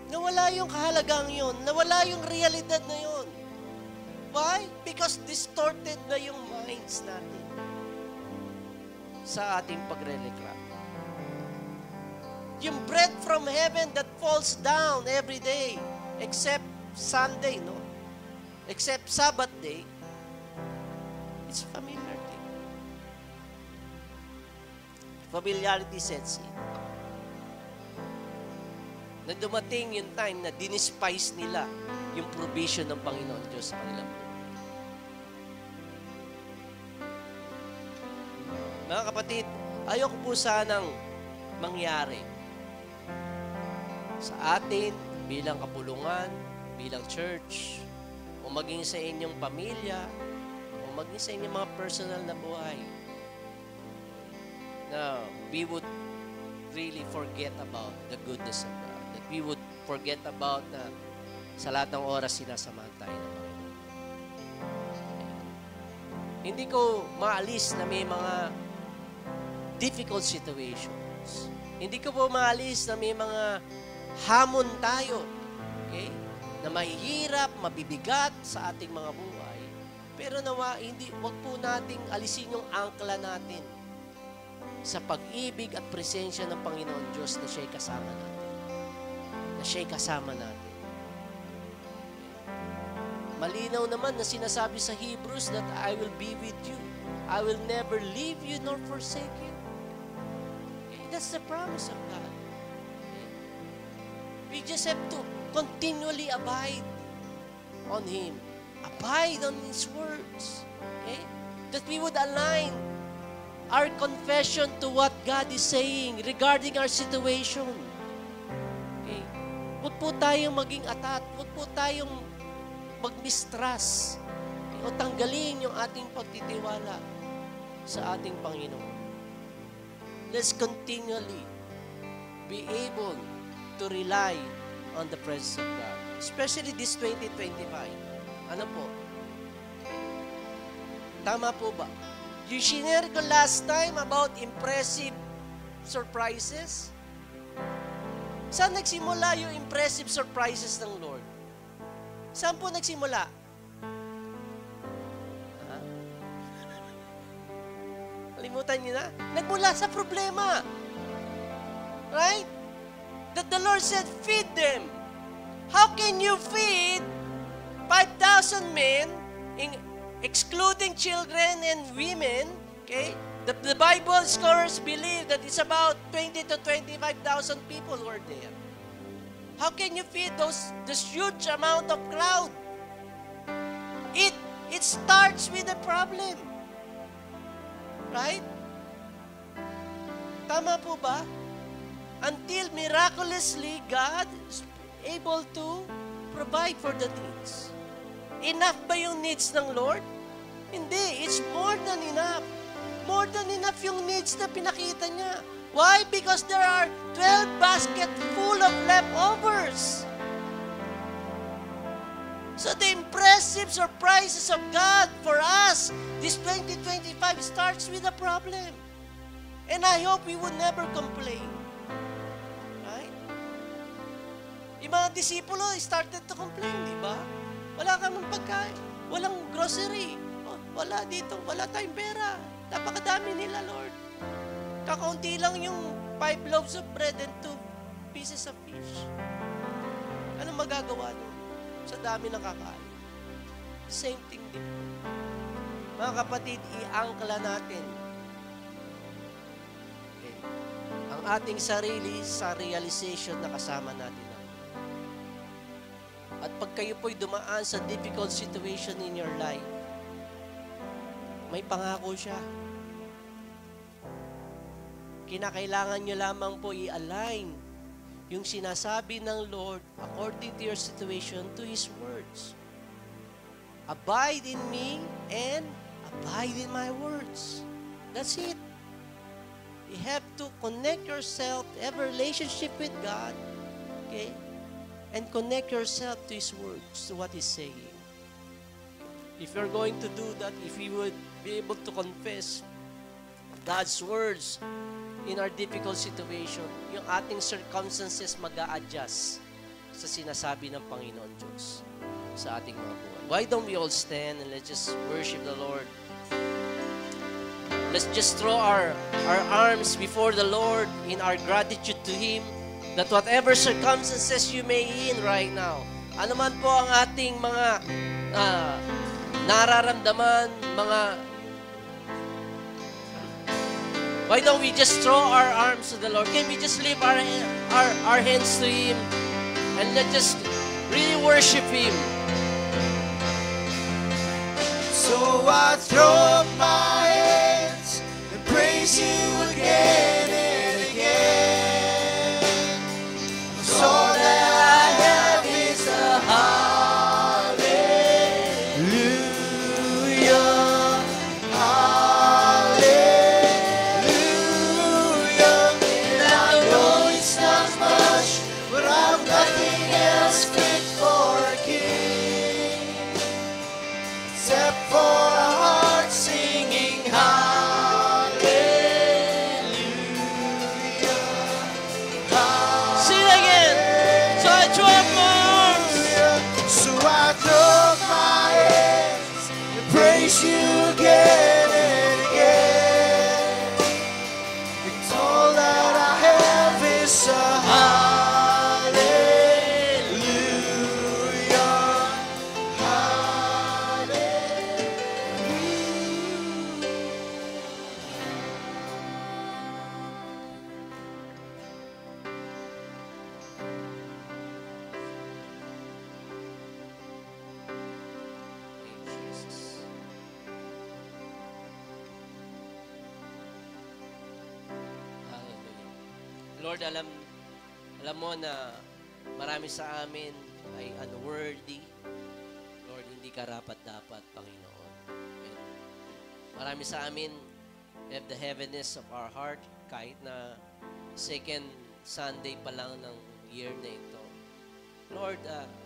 Nawala yung kahalagang yun. Nawala yung realidad na yun. Why? Because distorted na yung minds natin sa ating pagre-reclam. Yung bread from heaven that falls down every day, except Sunday, no? Except Sabbath day, it's familiar thing. Familiarity sets in. Na dumating yung time na dinispice nila yung provision ng Panginoon Diyos sa kanilang buhay. Mga kapatid, ayoko po sanang mangyari sa atin bilang kapulungan, bilang church, o maging sa inyong pamilya, o maging sa inyong mga personal na buhay, na we would really forget about the goodness of God. That we would forget about na sa lahat ng oras sinasamahan tayo ng Panginoon. Hindi ko maalis na may mga difficult situations. Hindi ko po maalis na may mga hamon tayo, okay? Na mahihirap, mabibigat sa ating mga buhay. Pero nawa, wag po nating alisin yung angkla natin sa pag-ibig at presensya ng Panginoon Diyos na siya'y kasama natin. Na siya'y kasama natin. Malinaw naman na sinasabi sa Hebrews that I will be with you. I will never leave you nor forsake you. Okay? That's the promise of God. We just have to continually abide on Him. Abide on His words. Okay? That we would align our confession to what God is saying regarding our situation. Okay? Huwag po tayong maging atat. Huwag po tayong mag-mistrust. Okay? O tanggalin yung ating pagtitiwala sa ating Panginoon. Let's continually be able to rely on the presence of God. Especially this 2025. Ano po? Tama po ba? Yung shinare ko last time about impressive surprises. Saan nagsimula yung impressive surprises ng Lord? Saan po nagsimula? Kalimutan niyo na? Nagmula sa problema. Right? That the Lord said, feed them. How can you feed 5,000 men, excluding children and women? Okay? The Bible scholars believe that it's about 20 to 25,000 people who are there. How can you feed this huge amount of crowd? It starts with a problem. Right? Tama po ba? Until miraculously God is able to provide for the needs. Enough ba yung needs ng Lord? Hindi. It's more than enough. More than enough yung needs na pinakita niya. Why? Because there are 12 baskets full of leftovers. So the impressive surprises of God for us, this 2025 starts with a problem. And I hope we would never complain. Yung mga disipulo started to complain, di ba? Wala kang pagkain, walang grocery, wala dito, wala tayong pera. Napakadami nila, Lord. Kakaunti lang yung 5 loaves of bread and 2 pieces of fish. Anong magagawa nun sa dami ng kakain? Same thing din. Mga kapatid, iangkla natin ating sarili sa realization na kasama natin ang Lord. At pag kayo po'y dumaan sa difficult situation in your life, may pangako siya. Kinakailangan nyo lamang po i-align yung sinasabi ng Lord according to your situation to His words. Abide in me and abide in my words. That's it. You have to connect yourself, have a relationship with God, okay? And connect yourself to His words, to what He's saying. If you're going to do that, if you would be able to confess God's words in our difficult situation, yung ating circumstances mag-a-adjust sa sinasabi ng Panginoon Diyos sa ating mga buhay. Why don't we all stand and let's just worship the Lord? Let's just throw our arms before the Lord in our gratitude to Him, that whatever circumstances you may in right now, ano man po ang ating mga nararamdaman, why don't we just throw our arms to the Lord? Can we just lift our hands to Him and let's just really worship Him?
So I throw up my hands and praise You again and again. 'Cause all that I have is a hallelujah, hallelujah. And I know it's not much, but I've nothing else fit for a king except for a heart singing hallelujah,
Sing it again. So I throw up my arms.
hallelujah. So I throw up my hands and praise You again and again. It's all that I have is a hallelujah,
Jesus. Hallelujah. Lord, alam mo na marami sa amin ay unworthy. Lord, hindi karapat-dapat, Panginoon. And marami sa amin have the heaviness of our heart kahit na second Sunday pa lang ng year na ito. Lord,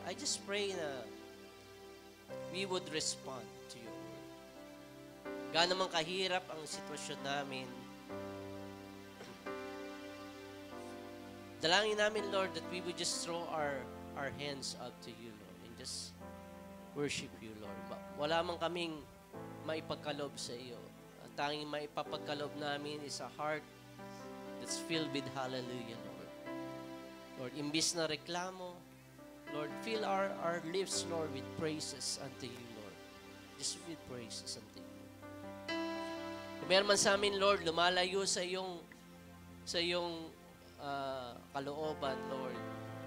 I just pray na we would respond to Your word. Gaano man kahirap ang sitwasyon namin, dalangin namin, Lord, that we would just throw our hands up to You, Lord, and just worship You, Lord. Wala man kaming maipagkalob sa Iyo. Ang tanging maipapagkalob namin is a heart that's filled with hallelujah, Lord. Lord, imbis na reklamo, Lord, fill our lips, Lord, with praises unto You, Lord. Just with praises unto You. Kung meron man sa amin, Lord, lumalayo sa iyong kalooban, Lord,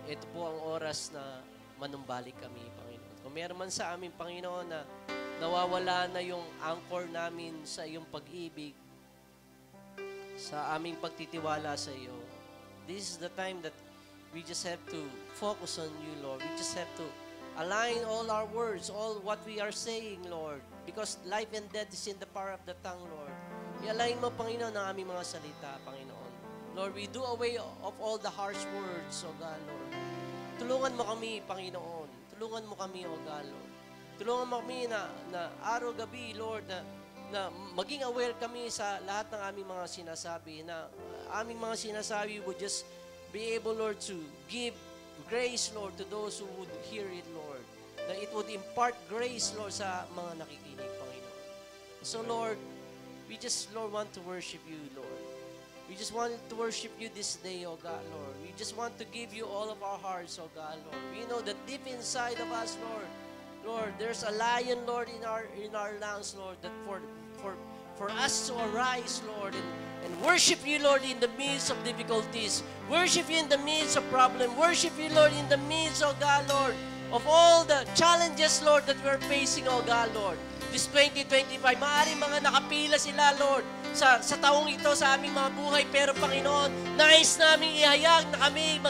ito po ang oras na manumbalik kami, Panginoon. Kung meron man sa amin, Panginoon, na nawawala na yung anchor namin sa iyong pag-ibig, sa aming pagtitiwala sa iyo, this is the time that we just have to focus on You, Lord. We just have to align all our words, all what we are saying, Lord. Because life and death is in the power of the tongue, Lord. I-align mo, Panginoon, ang aming mga salita, Panginoon. Lord, we do away of all the harsh words, O God, Lord. Tulungan mo kami, Panginoon. Tulungan mo kami, O God, Lord. Tulungan mo kami na araw-gabi, Lord, na maging aware kami sa lahat ng aming mga sinasabi, na aming mga sinasabi would just be able, Lord, to give grace, Lord, to those who would hear it, Lord. Na it would impart grace, Lord, sa mga nakikinig, Panginoon. So, Lord, we just, Lord, want to worship You, Lord. We just want to worship You this day, O God, Lord. We just want to give You all of our hearts, O God, Lord. We know that deep inside of us, Lord, there's a lion, Lord, in our lungs, Lord, that for for us to arise, Lord, and worship you, Lord, in the midst of difficulties. Worship you in the midst of problem. Worship you, Lord, in the midst, oh God, Lord, of all the challenges, Lord, that we're facing, oh God, Lord. This 2025, maaaring mga nakapila sila, Lord, sa taong ito, sa aming mga buhay. Pero, Panginoon, nais namin ihayag na kami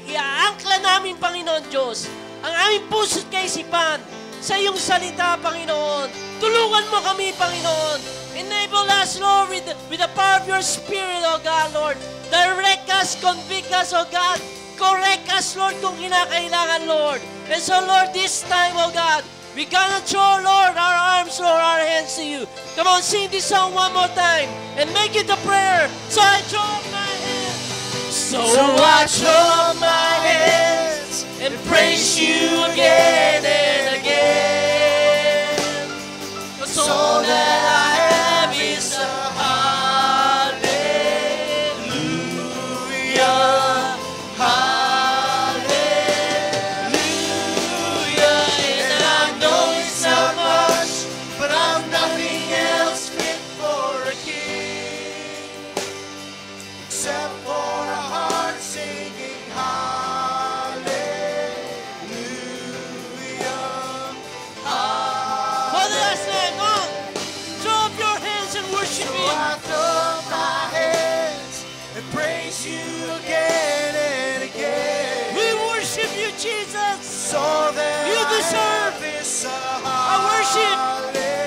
iaangkla namin, Panginoon Diyos, ang aming puso't kaisipan sa iyong salita, Panginoon. Tulungan mo kami, Panginoon. Enable us, Lord, with the power of your Spirit, oh God, Lord. Direct us, convict us, oh God. Correct us, Lord, kung kinakailangan, Lord. And so, Lord, this time, oh God, we gonna throw, Lord, our arms, Lord, our hands to you. Come on, sing this song one more time and make it a prayer. So I throw up my hands. So I throw up my hands and praise you again and again. 'Cause all that I have is a hallelujah, hallelujah. And I know it's not much, but I'm nothing else fit for a king,
Except for a heart singing hallelujah,
for the last time, on. Throw up your hands and worship
So
Him.
I throw up my hands and praise you again and again.
We worship you, Jesus.
So that
You deserve
this
our worship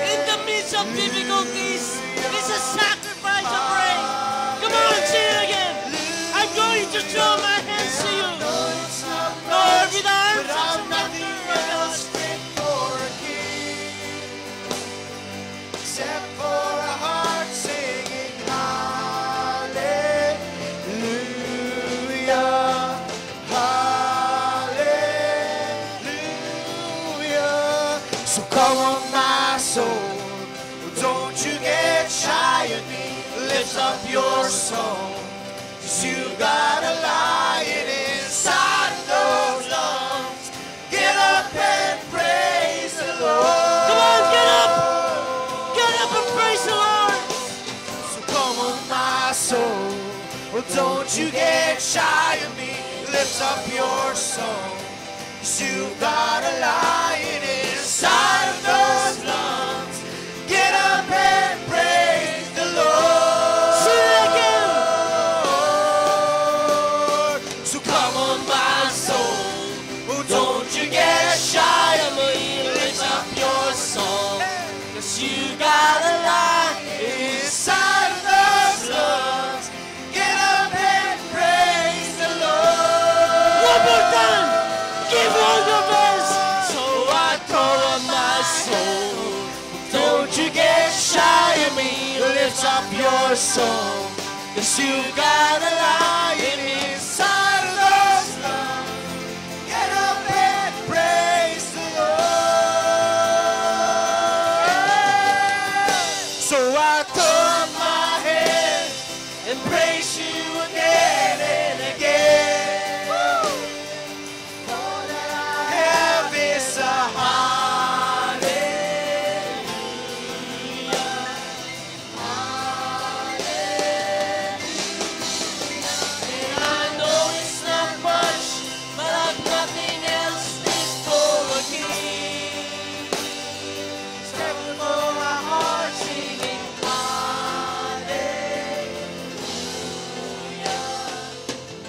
in the midst of difficulties. It's a sacrifice of praise. Come on, sing it again. I'm going to throw my hands to you. Lord, with arms
But
of
I'm nothing
surrender,
else fit for a king, except for a heart singing hallelujah, hallelujah. So come on, my soul, don't you get shy of me. Lift up your song, 'cause you got a lion inside of those lungs. Get up and praise the Lord.
Come on, get up. Get up and praise the Lord.
So come on, my soul, well, don't you get shy of me. Lift up your song, 'cause you got a lion inside of those lungs. Get up and praise the Lord.
Sing it again.
So come on, my soul, oh, don't you get shy of me. Lift up your song, 'cause you got a lion inside of those lungs. Get up and praise the Lord.
One more time. Give all your best.
So I call on my soul, don't you get shy of me. Lift up your song, 'cause you got a lion inside of those lungs. Get up and praise the Lord. So I throw up my hands and praise you again and again. All that I have is a hallelujah, hallelujah. And I know it's not much, but I've nothing else fit for a king, except for a heart singing hallelujah,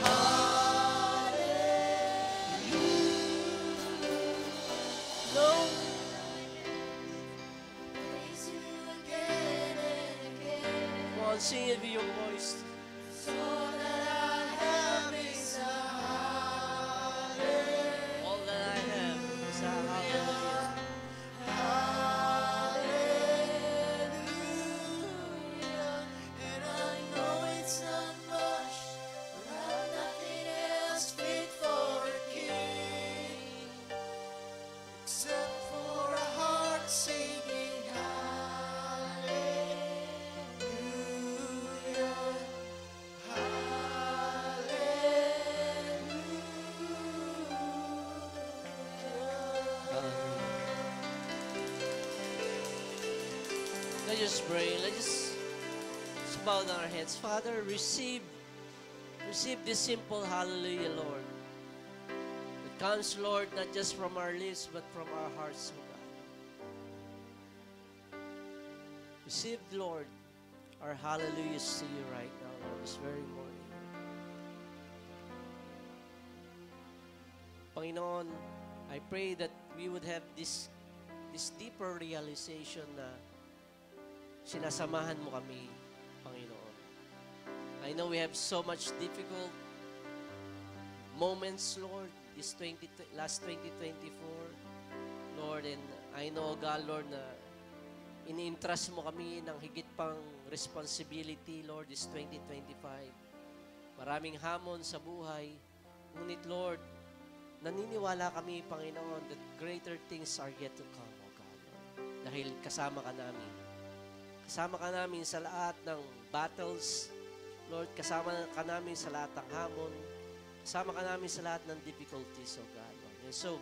hallelujah. Lord, praise you again and again.
Come on, sing it with your voice.
So that I have is a hallelujah.
All that I have is a hallelujah.
Hallelujah. And I know it's not much, but I've nothing else fit for a king, except for a heart singing hallelujah, hallelujah.
just pray. Let's just bow down our heads. Father, receive this simple hallelujah, Lord. It comes, Lord, not just from our lips, but from our hearts, O God. Receive, Lord, our hallelujahs to you right now, Lord, this very morning. Panginoon, I pray that we would have this deeper realization na sinasamahan mo kami, Panginoon. I know we have so much difficult moments, Lord, last 2024, Lord, and I know, God, Lord, na ini-entrust mo kami ng higit pang responsibility, Lord, this 2025. Maraming hamon sa buhay, ngunit, Lord, naniniwala kami, Panginoon, that greater things are yet to come, O God, Lord. Dahil kasama ka namin. Kasama ka namin sa lahat ng battles, Lord. Kasama ka namin sa lahat ng hamon. Kasama ka namin sa lahat ng difficulties, O God, Lord. And so,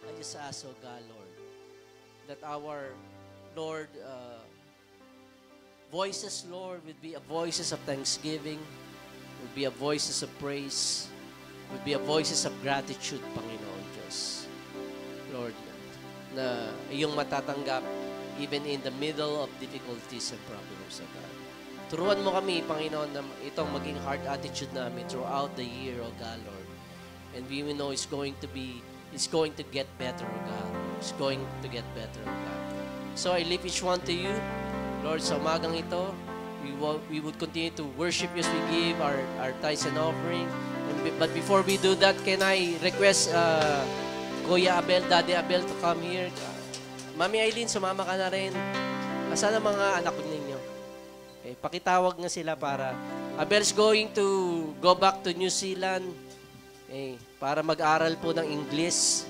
I just ask, O God, Lord, that our, Lord, voices, Lord, would be a voices of thanksgiving, would be a voices of praise, would be a voices of gratitude, Panginoon Diyos. Lord, na iyong matatanggap even in the middle of difficulties and problems, O God. Turuan mo kami, Panginoon, na itong maging heart attitude namin throughout the year, O God, Lord. And we know it's going to get better, O God. It's going to get better, O God. So I leave each one to you, Lord, sa umagang ito. We would continue to worship you as we give our tithes and offering. But before we do that, can I request Kuya Abel, Daddy Abel to come here? Mami Aileen, sumama ka na rin. Asan ang mga anak ninyo? Okay, pakitawag nga sila para Abel's going to go back to New Zealand para mag-aral po ng English.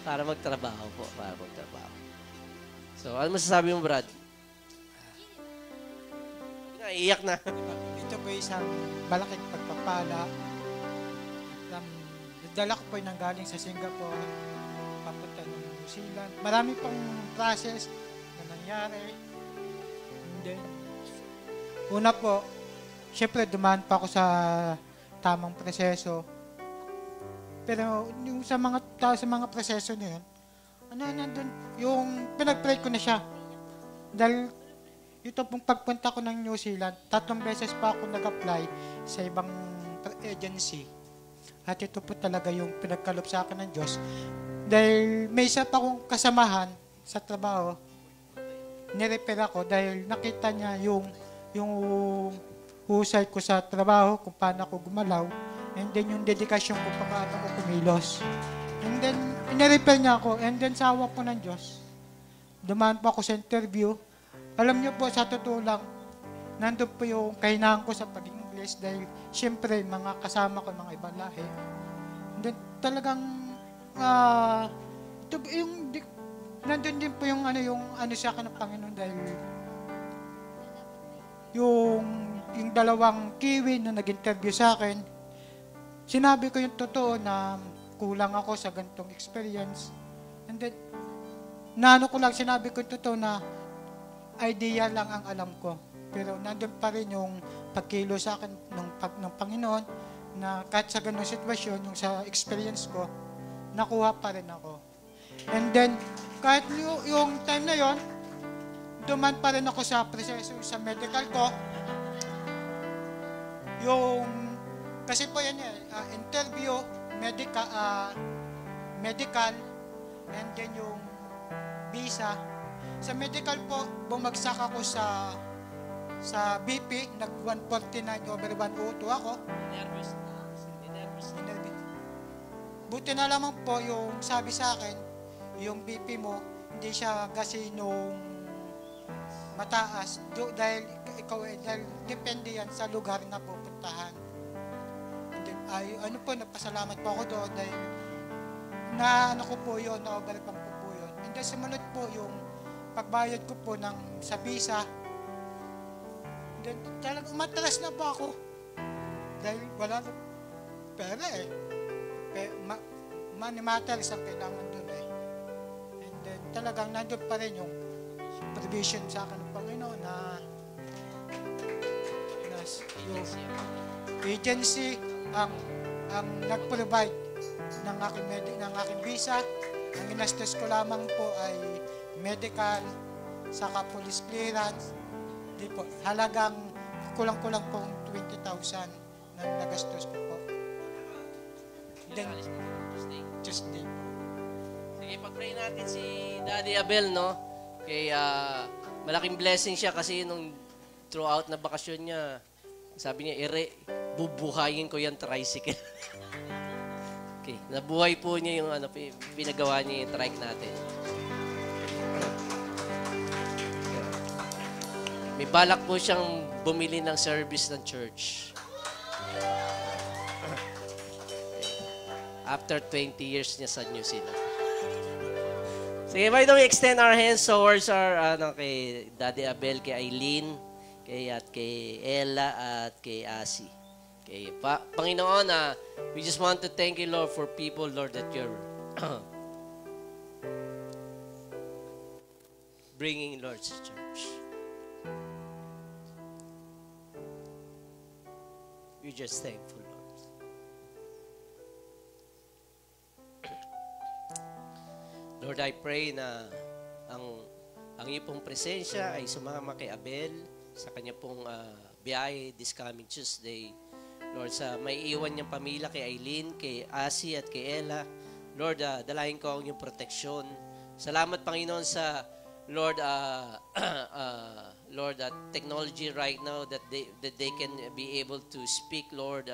Para magtrabaho po. So, ano masasabi mo, Brad? Iyak na.
Ito po isang malaking pagpapala. Nagdala ko po yung nanggaling sa Singapore, papunta ng New Zealand. Marami pong process na nangyari. And then, una po, syempre dumaan pa ako sa tamang proseso. Pero yung sa mga proseso na yun, nandun, yung pinag-pray ko na siya. Dahil ito pong pagpunta ko ng New Zealand, 3 beses pa ako nag-apply sa ibang agency. At ito po talaga yung pinagkaloob sa akin ng Diyos. Dahil may isa pa akong kasamahan sa trabaho, nirepair ako dahil nakita niya yung husay ko sa trabaho, kung paano ako gumalaw, and then yung dedikasyon ko pa paano ako kumilos. And then, nirepair niya ako, and then sa awa po ng Diyos, dumaan po ako sa interview. Alam niyo po, sa totoo lang, nandun po yung kahinaan ko sa pag-English dahil siyempre, mga kasama ko, mga ibang lahi. And then, talagang, nandun din po yung sa akin ng Panginoon dahil yung dalawang Kiwi na nag-interview sa akin, sinabi ko yung totoo na kulang ako sa ganitong experience. And then, sinabi ko yung totoo na idea lang ang alam ko. Pero nandun pa rin yung pagkilo sa akin ng Panginoon na kahit sa ganung sitwasyon, yung sa experience ko, nakuha pa rin ako. And then, kahit yung time na yon, duman pa rin ako sa proseso sa medical ko. Kasi po yan interview, medical, and then yung visa. Sa medical po, bumagsak ako sa BP, nag-149/102 ako.
Nervous.
Buti na lamang po yung sabi sa akin, yung BP mo, hindi siya kasi nung mataas. Dahil depende yan sa lugar na pupuntahan. Napasalamat po ako doon dahil na-overcome ko po yun. And then sumunod po yung pagbayad ko po sa visa. Then talagang matalas na po ako. Dahil wala na pera money matters ang kailangan doon . And then talagang nandun pa rin yung provision sa akin ng Panginoon na yung agency ang nag-provide ng aking visa. Ang ginastos ko lamang po ay medical, saka police clearance. Di po, halagang kulang-kulang pong 20,000 na nagastos ko po. Then, Tuesday.
Sige, pag-pray natin si Daddy Abel, no? Kay, malaking blessing siya kasi nung throughout na bakasyon niya, sabi niya, bubuhayin ko yan tricycle. Okay, nabuhay po niya yung pinagawa niya yung trike natin. May balak po siyang bumili ng service ng church. After 20 years niya sa New Zealand. Sige, why don't we extend our hands towards our, kay Daddy Abel, kay Eileen, kay Ella, at kay Asi. Okay, Panginoon, we just want to thank you, Lord, for people, Lord, that you're bringing, Lord, to church. We're just thankful, Lord. Lord, I pray na ang iyong pong presensya ay sumama kay Abel sa kanya pong biyahe this coming Tuesday. Lord, sa may iwan niyang pamilya kay Eileen, kay Asi at kay Ella. Lord, dalahin ko ang iyong proteksyon. Salamat, Panginoon, sa Lord, Lord, technology right now that they can be able to speak, Lord,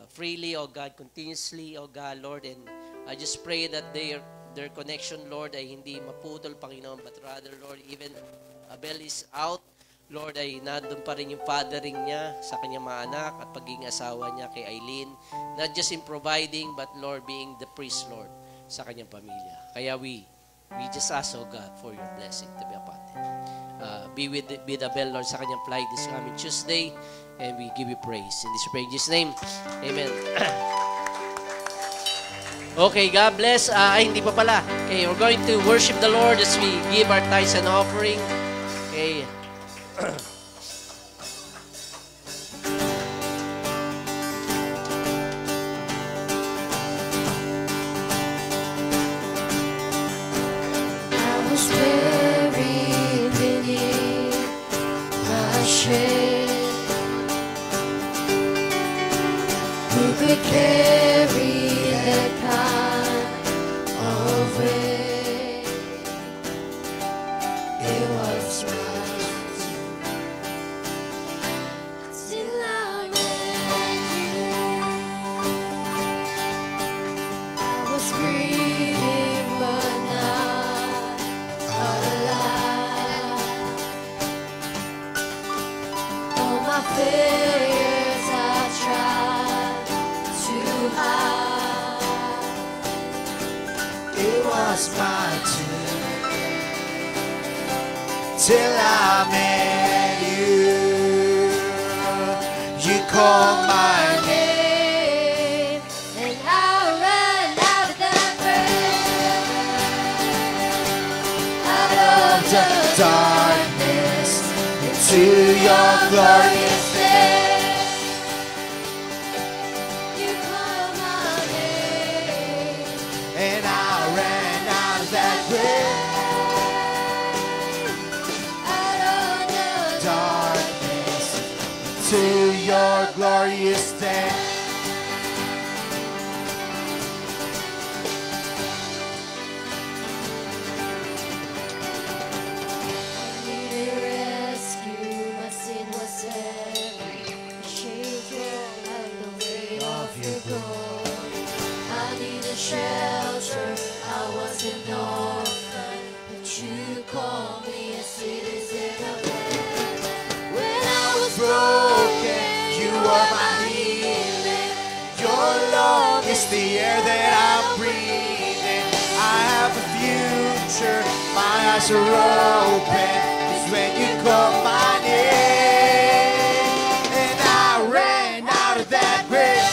freely, oh God, continuously, oh God, Lord, and I just pray that their connection, Lord, ay hindi maputol, Panginoon, but rather, Lord, even Abel is out, Lord, ay nandun pa rin yung fathering niya sa kanyang mga anak at pagiging asawa niya kay Eileen, not just in providing, but, Lord, being the priest, Lord, sa kanyang pamilya. Kaya we just ask, oh God, for your blessing to be upon them. Be with Abel, Lord, sa kanyang flight this coming Tuesday, and we give you praise. In this precious name, amen. Okay, God bless. Hindi pa pala. Okay, we're going to worship the Lord as we give our tithes and offering. Okay.
I was buried beneath my shame. Who could carry that kind of weight? It was mine till I met you. I was breathing but not alive. All my failures I tried to hide.
It was my turn till I met you. You called my name.
And I ran out of the grave, out of
The darkness into your glorious day.
You called my name,
And I ran out of that grave.
out of the
Darkness to your glorious day.
I needed rescue, my sin was heavy. Shameful like the weight of your glory. I needed shelter, I was an orphan, but you called me a citizen of heaven. When I was
Broken, you are my healing. Your love is the air that I'm breathing. I have a future, my eyes are open. It's when you call my name. And I ran out of that grave,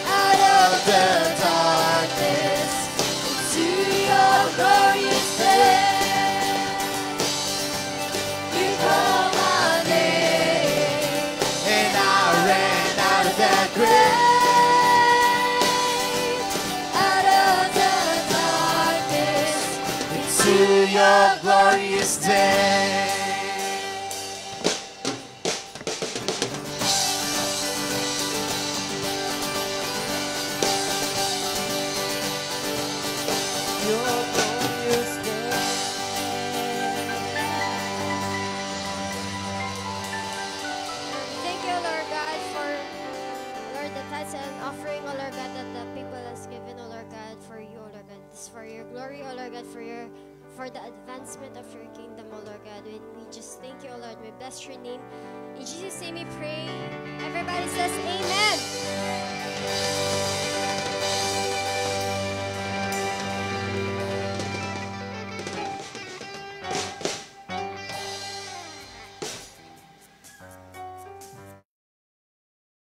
out of
the darkness a glorious day. Your glorious day.
Thank you, Lord God, for Lord the tithes and offering, O Lord God, that the people has given, O Lord God, for you, O Lord God. This is for your glory, O Lord God, for the advancement of your kingdom, O Lord God. We just thank you, O Lord. We bless your name. In Jesus' name we pray. Everybody says amen.